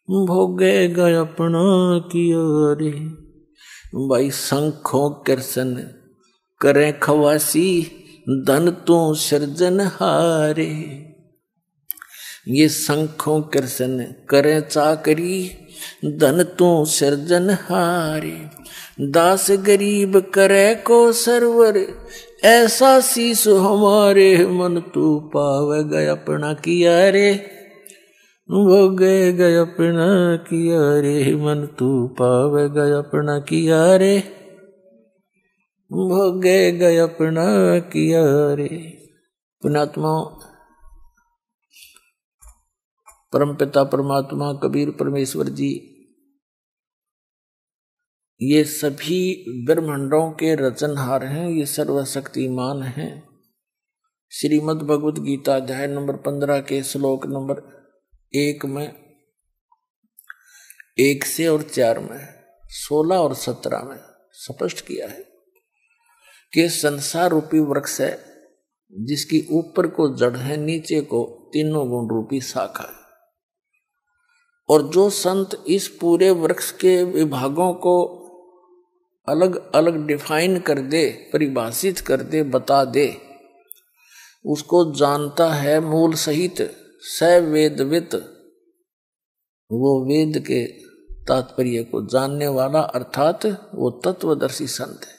भोगेगा अपना किया रे। भाई शंखों कृष्ण करे खवासी, धन तू सृजन हारे। ये शंखों कृष्ण करे चाकरी, धन तू सृजन हारे। दास गरीब करे को सरवर, ऐसा शीश हमारे, मन तू पावेगा अपना किया रे, भोगेगा अपना किया रे, मन तू पावेगा अपना किया रे, भोगेगा अपना किया रे। पुण्यात्मा परमपिता परमात्मा कबीर परमेश्वर जी ये सभी ब्रह्मांडों के रचनहार हैं, ये सर्वशक्तिमान हैं। श्रीमद् भगवद गीता अध्याय नंबर 15 के श्लोक नंबर 1 में 1 से और 4 में 16 और 17 में स्पष्ट किया है कि संसार रूपी वृक्ष है, जिसकी ऊपर को जड़ है, नीचे को तीनों गुण रूपी शाखा है। और जो संत इस पूरे वृक्ष के विभागों को अलग अलग डिफाइन कर दे, परिभाषित कर दे, बता दे, उसको जानता है मूल सहित, स वेदवित, वो वेद के तात्पर्य को जानने वाला, अर्थात वो तत्वदर्शी संत है।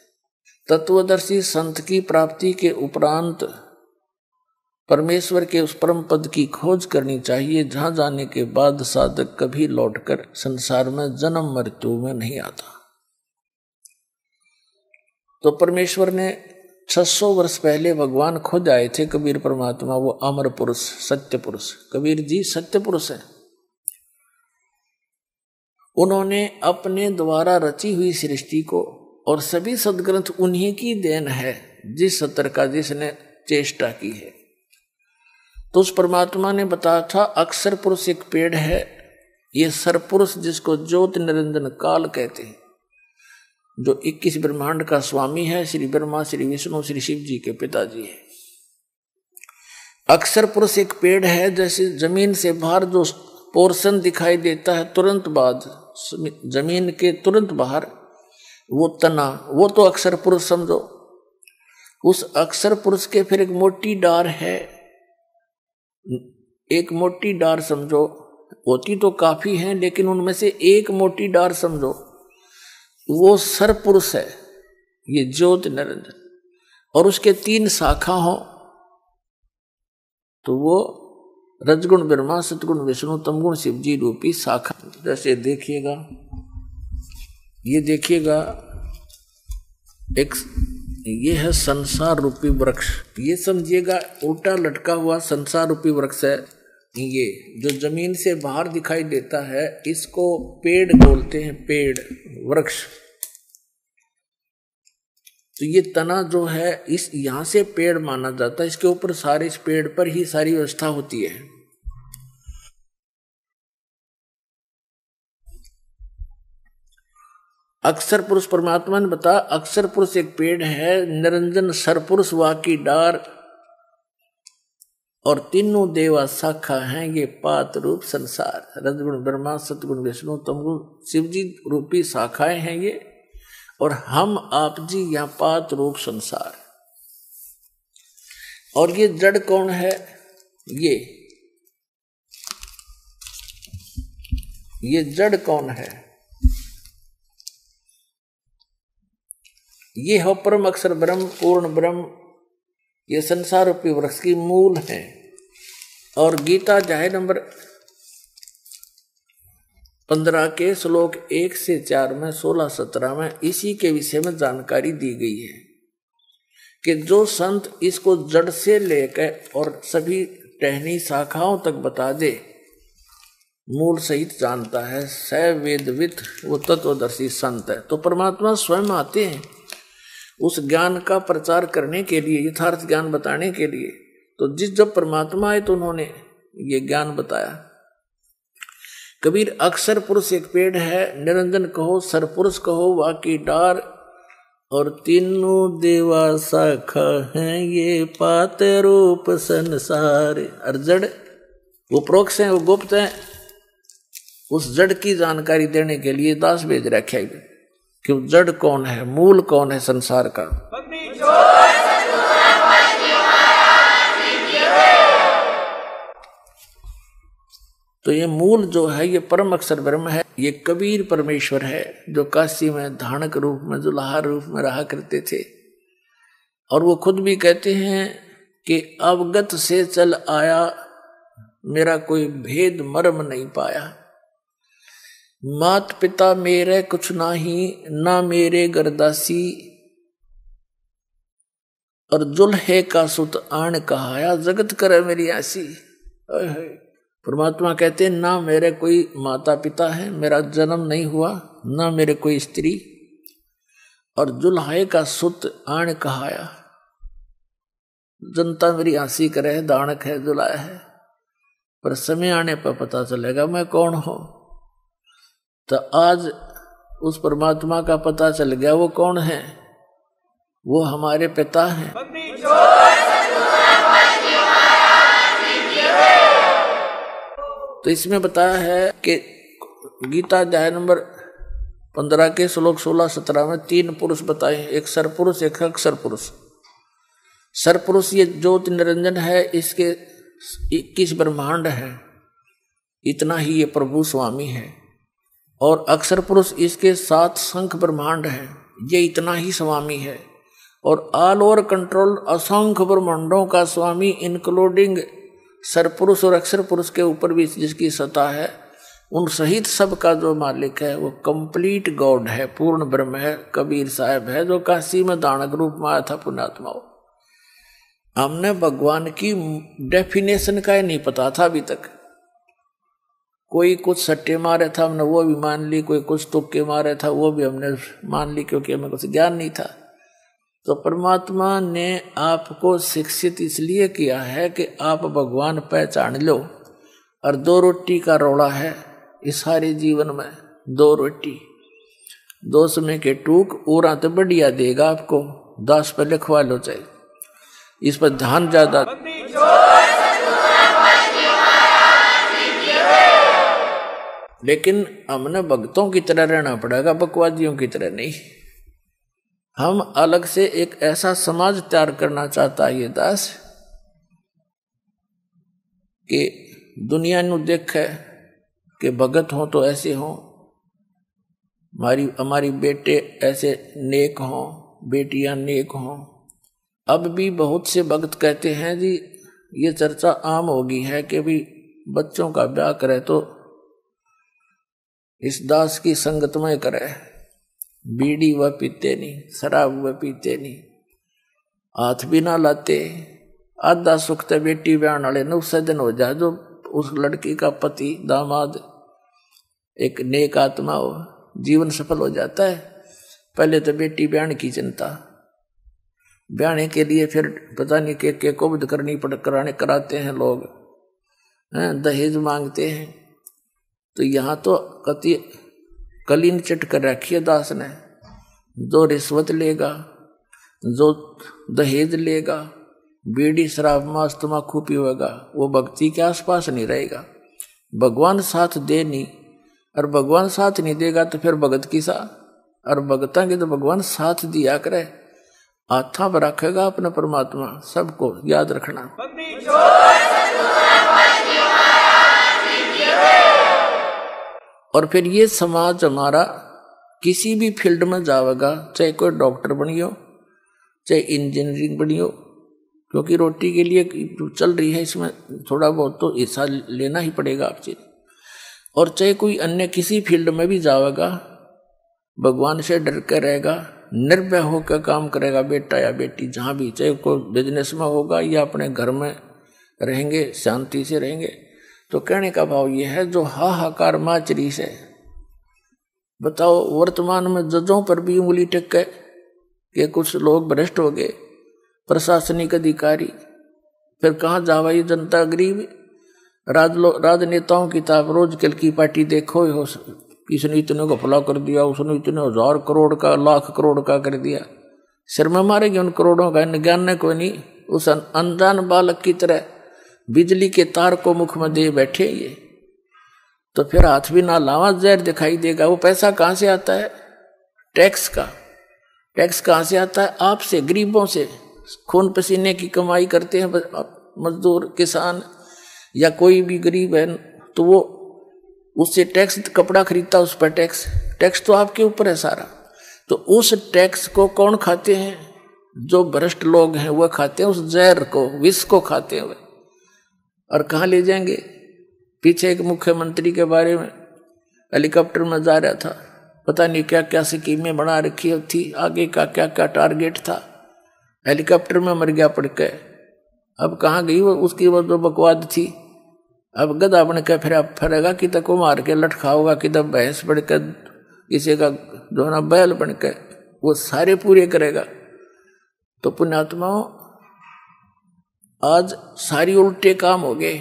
तत्वदर्शी संत की प्राप्ति के उपरांत परमेश्वर के उस परम पद की खोज करनी चाहिए, जहां जाने के बाद साधक कभी लौटकर संसार में जन्म मृत्यु में नहीं आता। तो परमेश्वर ने 600 वर्ष पहले भगवान खुद आए थे, कबीर परमात्मा, वो अमर पुरुष, सत्य पुरुष। कबीर जी सत्य पुरुष हैं। उन्होंने अपने द्वारा रची हुई सृष्टि को, और सभी सदग्रंथ उन्हीं की देन है, जिस सतर का जिसने चेष्टा की है। तो उस परमात्मा ने बताया था अक्षर पुरुष एक पेड़ है, ये सरपुरुष जिसको ज्योति निरंजन काल कहते हैं, जो 21 ब्रह्मांड का स्वामी है, श्री ब्रह्मा, श्री विष्णु, श्री शिव जी के पिताजी है। अक्षर पुरुष एक पेड़ है, जैसे जमीन से बाहर जो पोर्शन दिखाई देता है तुरंत बाद, जमीन के तुरंत बाहर वो तना, वो तो अक्षर पुरुष समझो। उस अक्षर पुरुष के फिर एक मोटी डार है, एक मोटी डार समझो, होती तो काफी है, लेकिन उनमें से एक मोटी डार समझो, वो सरपुरुष है, ये ज्योति निरंजन। और उसके 3 शाखा हो, तो वो रजगुण ब्रह्मा, सतगुण विष्णु, तमगुण शिव जी रूपी शाखा। जैसे देखिएगा, ये देखिएगा, एक ये है संसार रूपी वृक्ष, ये समझिएगा उल्टा लटका हुआ संसार रूपी वृक्ष है। ये जो जमीन से बाहर दिखाई देता है, इसको पेड़ बोलते हैं, पेड़, वृक्ष। तो ये तना जो है, इस यहां से पेड़ माना जाता है, इसके ऊपर सारे, इस पेड़ पर ही सारी व्यवस्था होती है। अक्षर पुरुष परमात्मा ने बताया, अक्षर पुरुष एक पेड़ है, निरंजन सरपुरुष वा की डार, और तीनों देवा शाखा हैं, ये पात रूप संसार। रजगुण ब्रह्मा, सतगुण विष्णु, तमगुण शिव जी रूपी शाखाएं हैं ये, और हम आप जी यहाँ पात रूप संसार। और ये जड़ कौन ये जड़ कौन है? ये हो परम अक्षर ब्रह्म, पूर्ण ब्रह्म। ये संसार रूपी वृक्ष की मूल है। और गीता अध्याय नंबर 15 के श्लोक 1 से 4 में 16-17 में इसी के विषय में जानकारी दी गई है कि जो संत इसको जड़ से लेकर और सभी टहनी शाखाओं तक बता दे, मूल सहित जानता है, स वेदविद, वो तत्वदर्शी संत है। तो परमात्मा स्वयं आते हैं उस ज्ञान का प्रचार करने के लिए, यथार्थ ज्ञान बताने के लिए। तो जब परमात्मा आए तो उन्होंने ये ज्ञान बताया। कबीर अक्षर पुरुष एक पेड़ है, निरंजन कहो सरपुरुष कहो वाकी डार, और तीनों देवा शाखा हैं ये पात रूप संसार। और जड़ वो प्रोक्ष हैं, वो गुप्त हैं। उस जड़ की जानकारी देने के लिए दास भेज रखा है कि जड़ कौन है, मूल कौन है संसार का। तो ये मूल जो है ये परम अक्षर ब्रह्म है। ये कबीर परमेश्वर है जो काशी में धानक रूप में, जुलाहा रूप में रहा करते थे। और वो खुद भी कहते हैं कि अवगत से चल आया, मेरा कोई भेद मर्म नहीं पाया। मात पिता मेरे कुछ नाही, ना मेरे गरदासी, और जुल्हे का सुत आन कहाया, जगत करे मेरी आसी। परमात्मा कहते हैं ना मेरे कोई माता पिता है, मेरा जन्म नहीं हुआ, ना मेरे कोई स्त्री, और जुल्हे का सुत आन कहाया। जनता मेरी हंसी करे, दानक है, जुलाया है, पर समय आने पर पता चलेगा मैं कौन हूं। तो आज उस परमात्मा का पता चल गया वो कौन है। वो हमारे पिता हैं। तो इसमें बताया है कि गीता अध्याय नंबर 15 के श्लोक 16-17 में 3 पुरुष बताए, एक सरपुरुष एक अक्षर पुरुष। सरपुरुष ये ज्योत निरंजन है, इसके 21 ब्रह्मांड है, इतना ही ये प्रभु स्वामी है। और अक्षर पुरुष इसके 7 शंख ब्रह्मांड है, ये इतना ही स्वामी है। और ऑल ओवर कंट्रोल असंख्य ब्रह्मांडों का स्वामी, इंक्लूडिंग सरपुरुष और अक्षर पुरुष के ऊपर भी जिसकी सत्ता है, उन सहित सब का जो मालिक है वो कंप्लीट गॉड है, पूर्ण ब्रह्म है, कबीर साहब है, जो काशी में दानक रूप में आया था पुण्यात्मा। हमने भगवान की डेफिनेशन का ही नहीं पता था अभी तक। कोई कुछ सट्टे मारे था हमने वो भी मान ली, कोई कुछ तुक्के मारे था वो भी हमने मान ली, क्योंकि हमें कुछ ज्ञान नहीं था। तो परमात्मा ने आपको शिक्षित इसलिए किया है कि आप भगवान पहचान लो। और 2 रोटी का रोड़ा है इस सारे जीवन में, 2 रोटी, 2 समय के टूक, और तो बढ़िया देगा आपको, 10 पे लिखवा लो चाहे, इस पर ध्यान ज्यादा। लेकिन हमने भक्तों की तरह रहना पड़ेगा, बकवादियों की तरह नहीं। हम अलग से एक ऐसा समाज तैयार करना चाहता है ये दास कि दुनिया ਨੂੰ देखे कि भगत हो तो ऐसे हो, हमारी बेटे ऐसे नेक हों, बेटियां नेक हों। अब भी बहुत से भक्त कहते हैं जी, ये चर्चा आम होगी है कि भी बच्चों का ब्याह करे तो इस दास की संगत में करे, बीड़ी वह पीते नहीं, शराब वह पीते नहीं, हाथ भी ना लाते। आधा सुख तो बेटी ब्याहन वाले 9 दिन हो जाए, जो उस लड़की का पति दामाद एक नेक आत्मा हो, जीवन सफल हो जाता है। पहले तो बेटी ब्याहन की चिंता, ब्याहने के लिए फिर पता नहीं के कुबद करनी कराते हैं लोग, दहेज मांगते हैं। तो यहाँ तो कति कलीन चिट कर रखी है दास ने, जो रिश्वत लेगा, जो दहेज लेगा, बीड़ी शराब मांस तम्बाकू पीवेगा, वो भक्ति के आसपास नहीं रहेगा। भगवान साथ दे नहीं, और भगवान साथ नहीं देगा तो फिर भगत की सा, और भगता के तो भगवान साथ दिया करे, आथा पर रखेगा अपना परमात्मा। सबको याद रखना। और फिर ये समाज हमारा किसी भी फील्ड में जाएगा, चाहे किसी भी फील्ड में जाएगा, चाहे कोई डॉक्टर बनियो, चाहे इंजीनियरिंग बनियो, क्योंकि रोटी के लिए चल रही है, इसमें थोड़ा बहुत तो हिस्सा लेना ही पड़ेगा आपसे। और चाहे कोई अन्य किसी फील्ड में भी जाएगा, भगवान से डर कर रहेगा, निर्भय होकर काम करेगा, बेटा या बेटी जहाँ भी, चाहे कोई बिजनेस में होगा या अपने घर में रहेंगे, शांति से रहेंगे। तो कहने का भाव ये है, जो हाहाकार माचरी से बताओ, वर्तमान में जजों पर भी उंगली टेके कि कुछ लोग भ्रष्ट हो गए, प्रशासनिक अधिकारी, फिर कहाँ जावा ये जनता गरीब। राजनेताओं की ताब रोज कल की पार्टी देखो, किसने इतने घपला कर दिया, उसने इतने 1000 करोड़ का, लाख करोड़ का कर दिया। सिर में मारेंगे उन करोड़ों का, ज्ञान को नहीं। उस अनजान बालक की तरह बिजली के तार को मुख में दे बैठे ये, तो फिर हाथ भी ना लावा जहर दिखाई देगा। वो पैसा कहाँ से आता है? टैक्स का। टैक्स कहाँ से आता है? आपसे, गरीबों से। खून पसीने की कमाई करते हैं मजदूर, किसान या कोई भी गरीब है, तो वो उससे टैक्स, कपड़ा खरीदता उस पर टैक्स तो आपके ऊपर है सारा। तो उस टैक्स को कौन खाते हैं? जो भ्रष्ट लोग हैं वह खाते हैं, उस जहर को, विष को खाते हैं। और कहाँ ले जाएंगे? पीछे एक मुख्यमंत्री के बारे में हेलीकॉप्टर में जा रहा था, पता नहीं क्या क्या स्कीमें बना रखी थी, आगे का क्या क्या टारगेट था, हेलीकॉप्टर में मर गया पड़ के। अब कहाँ गई वो, उसकी वो जो बकवाद थी। अब गधा बन के फिरेगा, कि तक को मार के लटकाओगा, कि तक भैंस बन के, किसी का जो ना बैल बन के, वो सारे पूरे करेगा। तो पुण्यात्माओं, आज सारी उल्टे काम हो गए।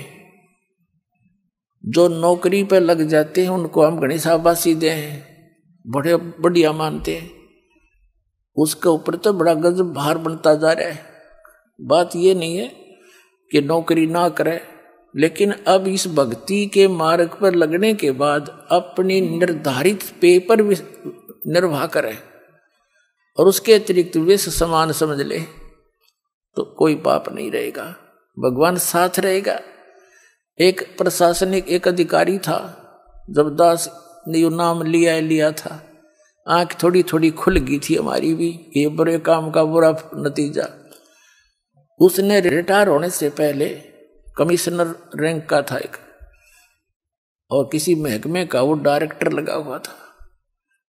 जो नौकरी पे लग जाते हैं उनको हम घनी शाबाशी दें, बड़े बढ़िया मानते हैं, उसके ऊपर तो बड़ा गजब भार बनता जा रहा है। बात ये नहीं है कि नौकरी ना करे, लेकिन अब इस भक्ति के मार्ग पर लगने के बाद अपनी निर्धारित पे पर निर्वाह करे और उसके अतिरिक्त विष समान समझ ले, तो कोई पाप नहीं रहेगा, भगवान साथ रहेगा। एक प्रशासनिक एक अधिकारी था, जब दास ने नाम लिया था, आंख थोड़ी थोड़ी खुल गई थी हमारी भी, ये बुरे काम का बुरा नतीजा। उसने रिटायर होने से पहले कमिश्नर रैंक का था एक, और किसी महकमे का वो डायरेक्टर लगा हुआ था।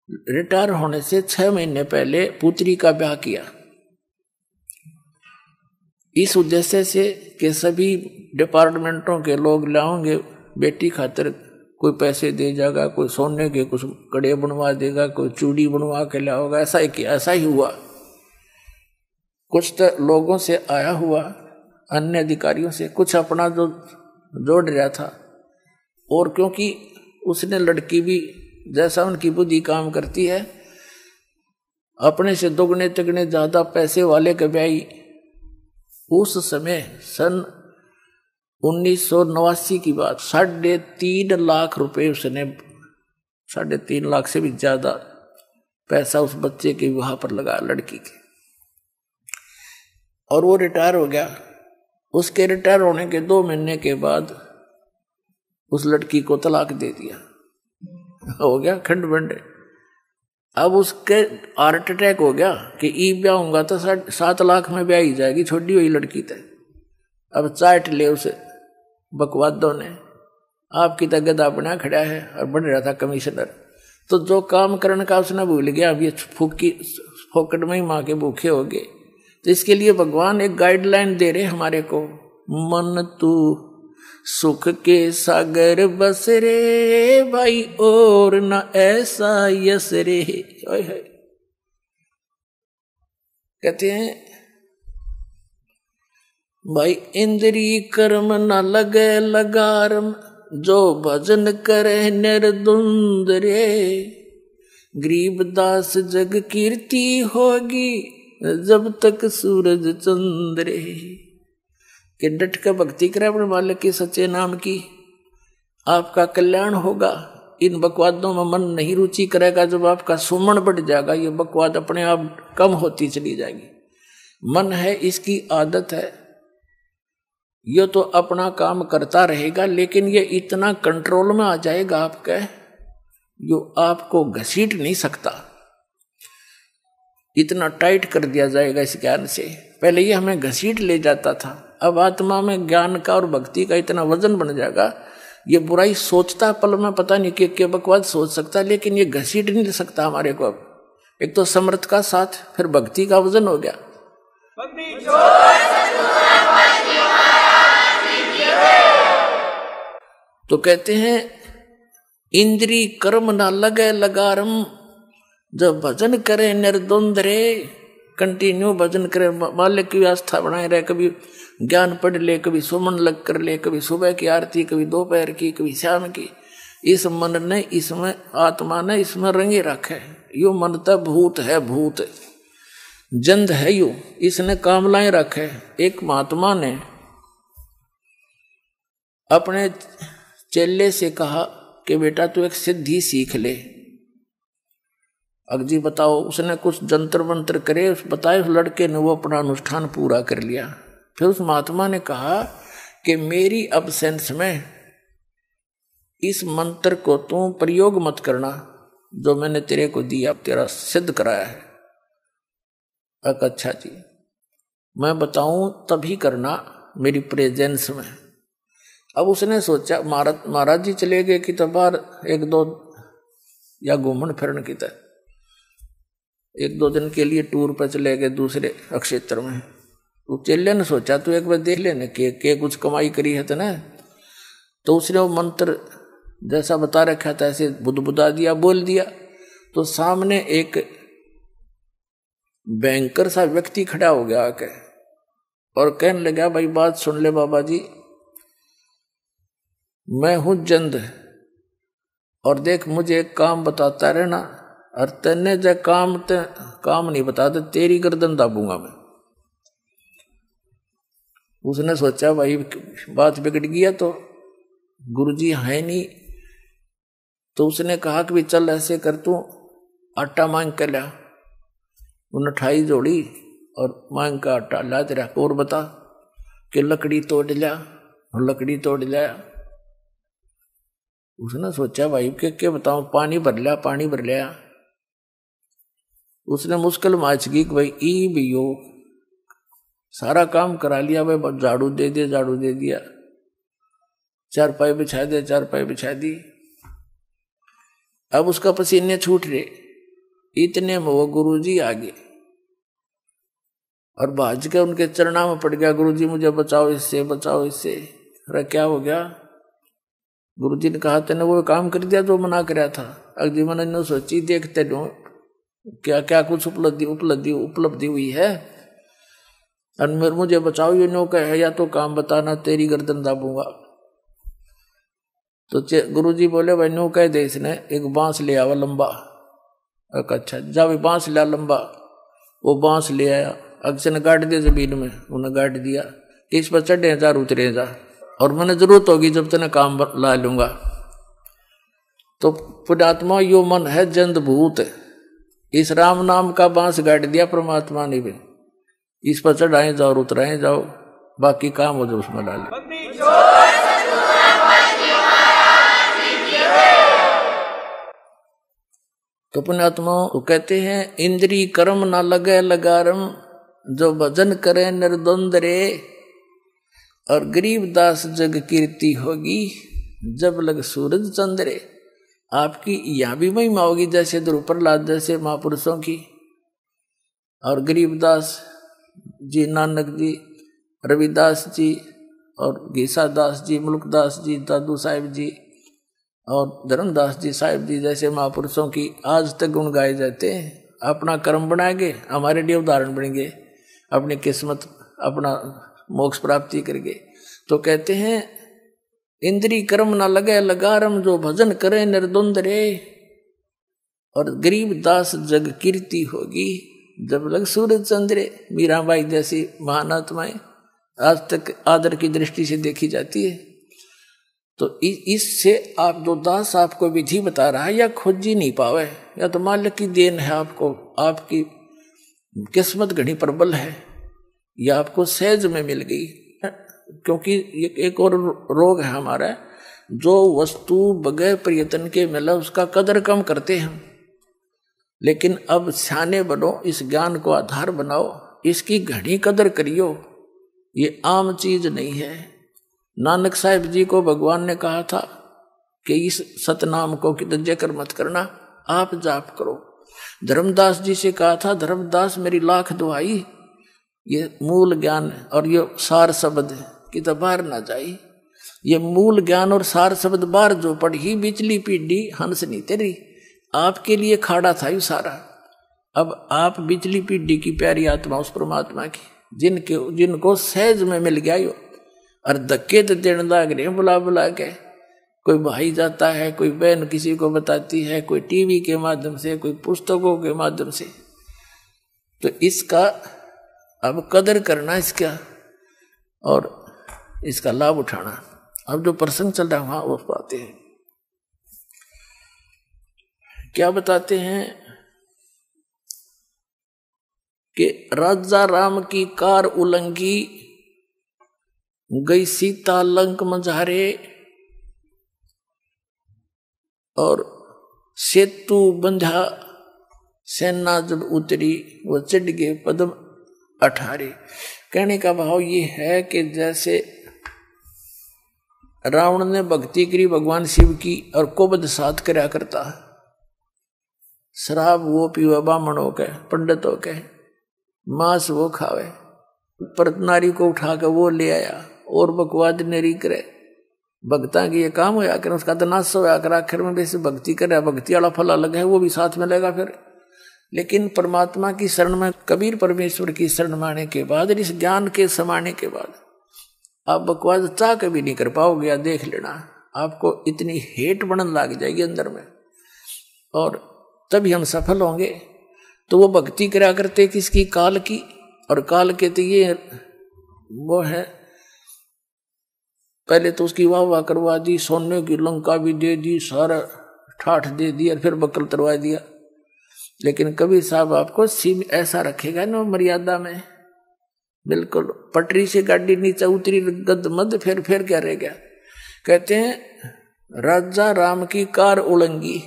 रिटायर होने से 6 महीने पहले पुत्री का ब्याह किया, इस उद्देश्य से कि सभी डिपार्टमेंटों के लोग लाओगे बेटी खातिर, कोई पैसे दे जाएगा, कोई सोने के कुछ कड़े बनवा देगा, कोई चूड़ी बनवा के लाओगा। ऐसा ही किया, ऐसा ही हुआ। कुछ तो लोगों से आया हुआ, अन्य अधिकारियों से, कुछ अपना जो जोड़ रहा था। और क्योंकि उसने लड़की भी जैसा उनकी बुद्धि काम करती है, अपने से दोगुने तिगुने ज्यादा पैसे वाले के ब्याही। उस समय सन 1989 की बात, 3.5 लाख रुपए उसने, 3.5 लाख से भी ज्यादा पैसा उस बच्चे के विवाह पर लगा, लड़की के। और वो रिटायर हो गया। उसके रिटायर होने के 2 महीने के बाद उस लड़की को तलाक दे दिया, हो गया खंड बंडे। अब उसके हार्ट अटैक हो गया कि ई ब्याह होगा तो 7 लाख में ब्याह ही जाएगी, छोड़ी हुई लड़की तक। अब चाट ले उसे बकवादों ने, आपकी तक गधा बना खड़ा है और बन रहा था कमिश्नर। तो जो काम करने का उसने भूल गया, अब ये फोकट में ही माँ के भूखे हो गए। तो इसके लिए भगवान एक गाइडलाइन दे रहे हमारे को, मन तू सुख के सागर बस रे भाई, और न ऐसा यस रे। कहते हैं भाई, इंद्री कर्म न लगे लगारम, जो भजन करे निर्द्वंद रे। गरीबदास जग कीर्ति होगी, जब तक सूरज चंद्र रे। कि डट कर भक्ति करे अपने मालिक की सच्चे नाम की, आपका कल्याण होगा। इन बकवादों में मन नहीं रुचि करेगा, जब आपका सुमन बढ़ जाएगा, ये बकवाद अपने आप कम होती चली जाएगी। मन है, इसकी आदत है, ये तो अपना काम करता रहेगा, लेकिन ये इतना कंट्रोल में आ जाएगा आपके जो आपको घसीट नहीं सकता, इतना टाइट कर दिया जाएगा इस ज्ञान से। पहले ये हमें घसीट ले जाता था, अब आत्मा में ज्ञान का और भक्ति का इतना वजन बन जाएगा, ये बुराई सोचता पल में पता नहीं कि बकवास सोच सकता, लेकिन ये घसीट नहीं सकता हमारे को। अब एक तो समर्थ का साथ, फिर भक्ति का वजन हो गया। तो कहते हैं इंद्री कर्म ना लगे लगारम, जब भजन करे निर्द्वंद रे, कंटिन्यू भजन करे, मालिक की आस्था बनाए रहे, कभी ज्ञान पढ़ ले, कभी सुमन लग कर ले, कभी सुबह की आरती, कभी दोपहर की, कभी शाम की। इस मन ने, इसमें आत्मा ने इसमें रंगे रखे। यो मन तो भूत है, भूत जंद है, यो इसने कामलाएं रखे। एक महात्मा ने अपने चेले से कहा कि बेटा तू एक सिद्धि सीख ले। अगजी बताओ, उसने कुछ जंतर मंत्र करे, बताए, उस लड़के ने वो अपना अनुष्ठान पूरा कर लिया। फिर उस महात्मा ने कहा कि मेरी अब्सेंस में इस मंत्र को तू प्रयोग मत करना, जो मैंने तेरे को दिया तेरा सिद्ध कराया है। अच्छा जी, मैं बताऊं तभी करना मेरी प्रेजेंस में। अब उसने सोचा महाराज जी चले गए कि तो बाहर एक दो या घूमन फिरन की तरह, एक दो दिन के लिए टूर पर चले गए दूसरे क्षेत्र में। तो चेले ने सोचा तू एक बार देख लेने के कुछ कमाई करी है तो ना। तो उसने वो मंत्र जैसा बता रखा था ऐसे बुदबुदा दिया, बोल दिया। तो सामने एक बैंकर सा व्यक्ति खड़ा हो गया आके और कहने लगा, भाई बात सुन ले बाबा जी, मैं हूं जंद, और देख मुझे एक काम बताता रहना, और तेने जो काम नहीं बताते तेरी गर्दन दाबूंगा मैं। उसने सोचा भाई बात बिगड़ गया, तो गुरुजी है नहीं। तो उसने कहा कि चल ऐसे कर, तू आटा मांग कर ला। उन्हें 28 जोड़ी और मांग का आटा ला तेरा, और बता कि लकड़ी तोड़ लिया, और लकड़ी तोड़ लिया। उसने सोचा भाई क्या बताऊं, पानी भर लिया, पानी भर लिया। उसने मुश्किल माच की कि भाई ई भी यो सारा काम करा लिया, भाई झाड़ू दे दे, झाड़ू दे दिया, चारपाई बिछा दे, चारपाई बिछा दी। अब उसका पसीने छूट रहे, इतने में वो गुरुजी आ गए और भाज के उनके चरणा में पड़ गया, गुरुजी मुझे बचाओ इससे, बचाओ इससे। अरे क्या हो गया? गुरुजी ने कहा तेने वो काम कर दिया जो मना कराया था। अगली मन ने सोची देखते लो क्या क्या कुछ उपलब्धि हुई है, और मुझे बचाओ ये नौका है, या तो काम बताना तेरी गर्दन दाबूंगा। तो गुरुजी बोले भाई नो कह दे, इसने एक बांस ले आवा लंबा। अच्छा जा भाई बांस लिया लंबा। वो बांस ले आया, अक्सर ने गाड़ दिया जमीन में, उन्हें गाड़ दिया कि इस पर चढ़े जा उतरे जा, और मैंने जरूरत होगी जब तेने काम ला लूंगा। तो पुण्यात्मा यो मन है जंद भूत, इस राम नाम का बांस गाड़ दिया परमात्मा ने भी, इस पर चढ़ाए जाओ और उतराए जाओ, बाकी काम हो जाओ उसमें ला ले। तो पुण्यात्मा को कहते हैं इंद्री कर्म ना लगे लगारम, जो भजन करे निर्द्वंद रे, और गरीब दास जग कीर्ति होगी जब लग सूरज चंद्रे। आपकी यहाँ भी महिमा होगी जैसे ध्रुव प्रहलाद जैसे महापुरुषों की, और गरीबदास जी, नानक जी, रविदास जी, और गीसा दास जी, मुल्कदास जी, दादू साहिब जी, और धर्मदास जी साहिब जी जैसे महापुरुषों की आज तक गुण गाए जाते हैं। अपना कर्म बनाएंगे, हमारे लिए उदाहरण बनेंगे, अपनी किस्मत अपना मोक्ष प्राप्ति करेंगे। तो कहते हैं इंद्री कर्म ना लगे लगारम, जो भजन करे निर्द्वंद रे, और गरीब दास जग कीर्ति होगी जब लग सूरज चंद्रे। मीराबाई जैसी महान आत्माएं आज तक आदर की दृष्टि से देखी जाती है। तो इससे आप जो दास आपको विधि बता रहा है, या खोज ही नहीं पावे, या तो मालिक की देन है आपको, आपकी किस्मत घनी प्रबल है, या आपको सहज में मिल गई। क्योंकि एक और रोग है हमारा जो वस्तु बगैर प्रयत्न के मिला उसका कदर कम करते हैं। लेकिन अब सियाने बनो, इस ज्ञान को आधार बनाओ, इसकी घनी कदर करियो। ये आम चीज नहीं है। नानक साहिब जी को भगवान ने कहा था कि इस सतनाम को कि जिक्र मत करना, आप जाप करो। धर्मदास जी से कहा था, धर्मदास मेरी लाख दुआई, ये मूल ज्ञान और ये सार शब्द की तो बाहर ना जाए। ये मूल ज्ञान और सार शब्द बाहर जो पढ़ी, बिचली पीढ़ी हंस नहीं तेरी, आपके लिए खाड़ा था ये सारा। अब आप बिचली पीढ़ी की प्यारी आत्मा उस परमात्मा की, जिनको सहज में मिल गया यो, और धक्के तो देने लग रहे बुला बुला के। कोई भाई जाता है, कोई बहन किसी को बताती है, कोई टीवी के माध्यम से, कोई पुस्तकों के माध्यम से। तो इसका अब कदर करना इसका और इसका लाभ उठाना। अब जो प्रसंग चल रहा है वहां वो पाते हैं, क्या बताते हैं कि राजा राम की कार उलंघी, गई सीता लंक मझारे, और सेतु बंधा, सेना जब उतरी वो चढ़ गए पद्म 18। कहने का भाव ये है कि जैसे रावण ने भक्ति करी भगवान शिव की और कोबद साथ करया करता, शराब वो पीवे ब्राह्मणों के पंडितों के, मांस वो खावे, पर नारी को उठा के वो ले आया और बकवाद नेरी करे। भक्ता की ये काम होया कर, उसका तो नाश होया कर, आखिर में वैसे भक्ति करे, भक्ति वाला फल अलग है, वो भी साथ मिलेगा फिर। लेकिन परमात्मा की शरण में, कबीर परमेश्वर की शरण में आने के बाद, इस ज्ञान के समाने के बाद आप बकवाद चाह कभी नहीं कर पाओगे। देख लेना, आपको इतनी हेट बनने लग जाएगी अंदर में, और तभी हम सफल होंगे। तो वो भक्ति करा करते किसकी? काल की। और काल के तो ये वो है, पहले तो उसकी वाह वाह करवा दी, सोने की लंका भी दे दी, सारा ठाठ दे दिया, फिर बकल तरवा दिया। लेकिन कबीर साहब आपको सीम ऐसा रखेगा ना मर्यादा में, बिल्कुल पटरी से गाड़ी नीचे उतरी गद मद, फिर क्या रह गया। कहते हैं राजा राम की कार उलंघी।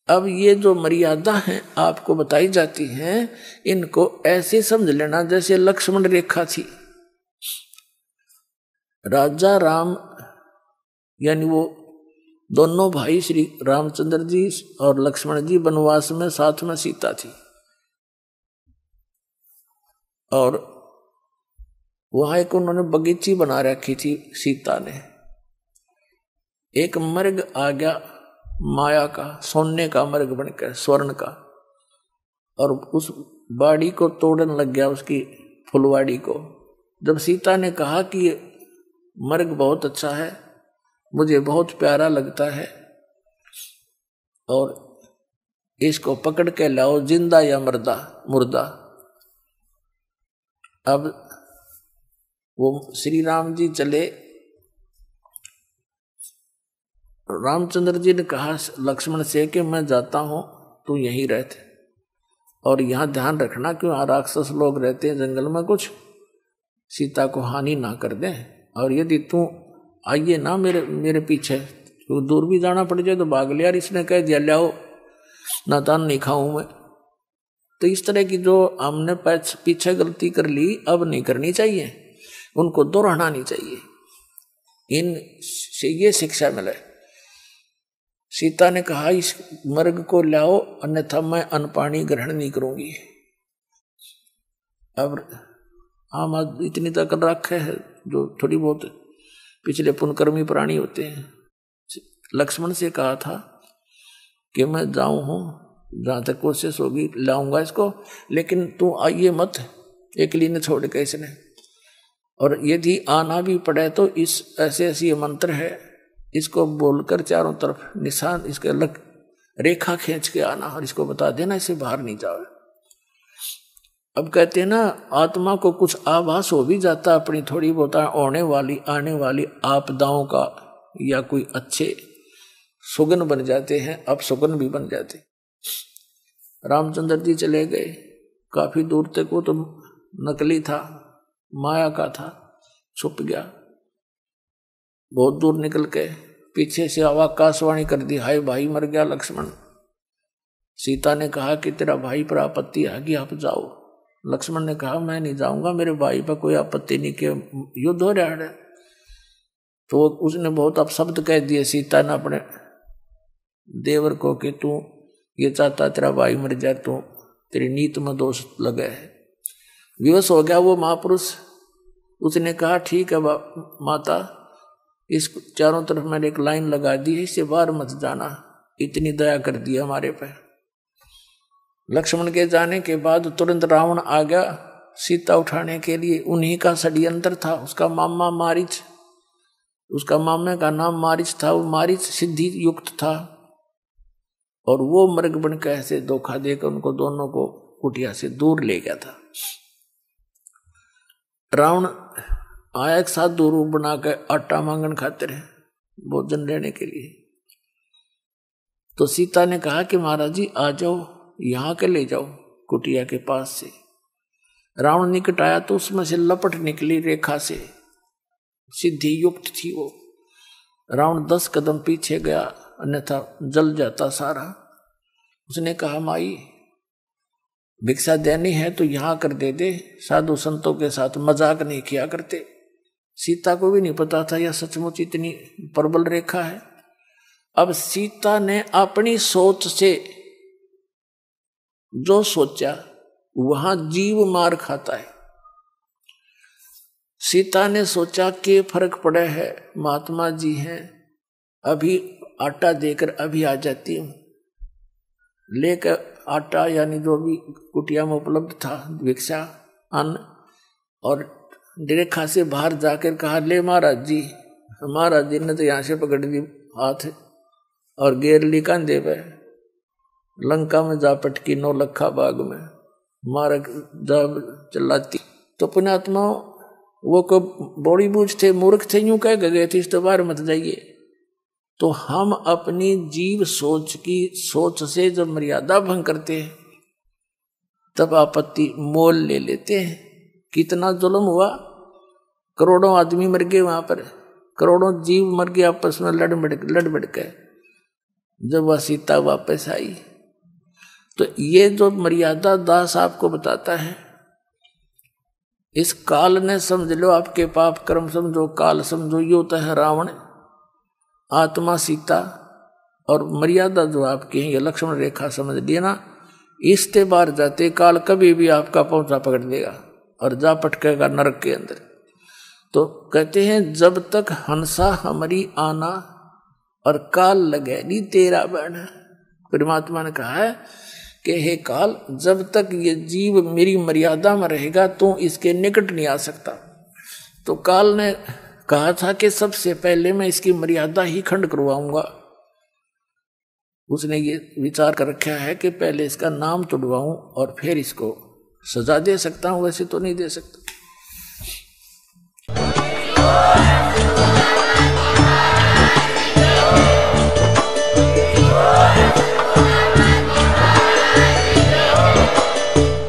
अब ये जो मर्यादा है आपको बताई जाती हैं, इनको ऐसे समझ लेना जैसे लक्ष्मण रेखा थी। राजा राम यानी वो दोनों भाई श्री रामचंद्र जी और लक्ष्मण जी वनवास में साथ में सीता थी, और वहां एक उन्होंने बगीची बना रखी थी सीता ने। एक मर्ग आ गया माया का, सोने का मर्ग बनकर, स्वर्ण का, और उस बाड़ी को तोड़ने लग गया, उसकी फुलवाड़ी को। जब सीता ने कहा कि मर्ग बहुत अच्छा है, मुझे बहुत प्यारा लगता है, और इसको पकड़ के लाओ, जिंदा या मुर्दा। अब वो श्री राम जी चले, रामचंद्र जी ने कहा लक्ष्मण से कि मैं जाता हूं, तू यहीं रहते, और यहां ध्यान रखना कि वहां राक्षस लोग रहते हैं जंगल में, कुछ सीता को हानि ना कर दें। और यदि तू आइए ना मेरे पीछे, तो दूर भी जाना पड़ जाए तो भाग लिया। इसने कह दिया लाओ, नातान नहीं खाऊं मैं। तो इस तरह की जो हमने पीछे गलती कर ली, अब नहीं करनी चाहिए, उनको दोहराना नहीं चाहिए। इन से ये शिक्षा मिले। सीता ने कहा इस मर्ग को लाओ, अन्यथा मैं अन्न पानी ग्रहण नहीं करूंगी। अब हम इतनी तक रखे है जो थोड़ी बहुत पिछले पुनकर्मी प्राणी होते हैं। लक्ष्मण से कहा था कि मैं जाऊं हूं, जहां तक कोशिश होगी लाऊंगा इसको, लेकिन तू आइए मत, अकेली ने छोड़ के इसने। और यदि आना भी पड़े तो इस ऐसे मंत्र है, इसको बोलकर चारों तरफ निशान इसके रेखा खींच के आना, और इसको बता देना इसे बाहर नहीं जाओ। अब कहते हैं ना, आत्मा को कुछ आभास हो भी जाता अपनी थोड़ी बहुत आने वाली आपदाओं का, या कोई अच्छे सुगन बन जाते हैं, अब सुगन भी बन जाते। रामचंद्र जी चले गए, काफी दूर तक वो तो नकली था, माया का था, छुप गया। बहुत दूर निकल के पीछे से आकाशवाणी कर दी, हाय भाई मर गया लक्ष्मण। सीता ने कहा कि तेरा भाई पर आपत्ति आ गई, आप जाओ। लक्ष्मण ने कहा मैं नहीं जाऊंगा, मेरे भाई पर कोई आपत्ति नहीं, कि युद्ध हो रहा है। तो उसने बहुत अपशब्द कह दिए सीता ने अपने देवर को कि तू ये चाहता तेरा भाई मर जाए, तो तेरी नीत में दोष लगे है। विवश हो गया वो महापुरुष। उसने कहा ठीक है माता, इस चारों तरफ मैंने एक लाइन लगा दी है, इससे बाहर मत जाना, इतनी दया कर दी हमारे पे। लक्ष्मण के जाने के बाद तुरंत रावण आ गया सीता उठाने के लिए। उन्हीं का षड्यंत्र था। उसका मामा मारीच, उसका मामे का नाम मारीच था। वो मारीच सिद्धि युक्त था और वो मृग बन के ऐसे धोखा देकर उनको दोनों को कुटिया से दूर ले गया था। रावण आया एक साधु रूप बना के आटा मांगन खाते रहे भोजन लेने के लिए। तो सीता ने कहा कि महाराज जी आ जाओ, यहाँ के ले जाओ कुटिया के पास से। रावण निकट आया तो उसमें से लपट निकली रेखा से, सिद्धि युक्त थी वो। रावण 10 कदम पीछे गया, अन्यथा जल जाता सारा। उसने कहा माई भिक्षा देनी है तो यहाँ कर दे दे, साधु संतों के साथ मजाक नहीं किया करते। सीता को भी नहीं पता था यह सचमुच इतनी प्रबल रेखा है। अब सीता ने अपनी सोच से जो सोचा वहां जीव मार खाता है। सीता ने सोचा कि फर्क पड़ा है, महात्मा जी हैं, अभी आटा देकर अभी आ जाती हूं। लेकर आटा यानी जो भी कुटिया में उपलब्ध था भिक्षा अन्न, और रेखा से बाहर जाकर कहा ले महाराज जी। महाराज जी ने तो यहाँ से पकड़ ली हाथ और गेर ली कंधे पे। लंका में जा पटकी 9 लखा बाग में मारक जा चिल्लाती। तो पुण्यात्मा वो को बड़ी बूझ थे, मूर्ख थे, यूं कह गए थे इस तो बार मत जाइए। तो हम अपनी जीव सोच से जब मर्यादा भंग करते हैं तब आपत्ति मोल ले लेते हैं। कितना जुल्म हुआ, करोड़ों आदमी मर गए वहां पर, करोड़ों जीव मर गए आपस में लड़ बढ़ के। जब वह सीता वापस आई तो ये जो मर्यादा दास आपको बताता है, इस काल ने समझ लो आपके पाप कर्म समझो, काल समझो, यो तो है रावण, आत्मा सीता और मर्यादा जो आपकी है ये लक्ष्मण रेखा समझ लिया ना। इसके बाहर जाते काल कभी भी आपका पहुंचा पकड़ देगा और जा पटकेगा नरक के अंदर। तो कहते हैं जब तक हंसा हमारी आना और काल लगे नी तेरा बना। परमात्मा ने कहा है कि हे काल, जब तक ये जीव मेरी मर्यादा में रहेगा तो इसके निकट नहीं आ सकता। तो काल ने कहा था कि सबसे पहले मैं इसकी मर्यादा ही खंड करवाऊंगा। उसने ये विचार कर रखा है कि पहले इसका नाम तोड़वाऊं और फिर इसको सजा दे सकता हूं, वैसे तो नहीं दे सकता।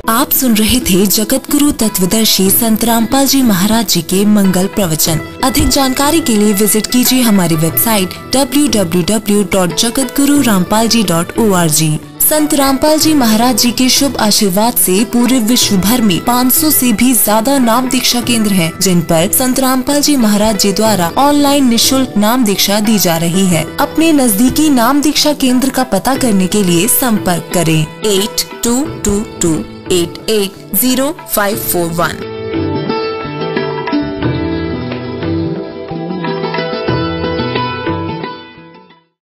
आप सुन रहे थे जगत गुरु तत्वदर्शी संत रामपाल जी महाराज जी के मंगल प्रवचन। अधिक जानकारी के लिए विजिट कीजिए हमारी वेबसाइट www.jagatgururampalji.org। संत रामपाल जी महाराज जी के शुभ आशीर्वाद से पूरे विश्व भर में 500 से भी ज्यादा नाम दीक्षा केंद्र हैं, जिन पर संत रामपाल जी महाराज जी द्वारा ऑनलाइन निःशुल्क नाम दीक्षा दी जा रही है। अपने नजदीकी नाम दीक्षा केंद्र का पता करने के लिए संपर्क करें 8222880541।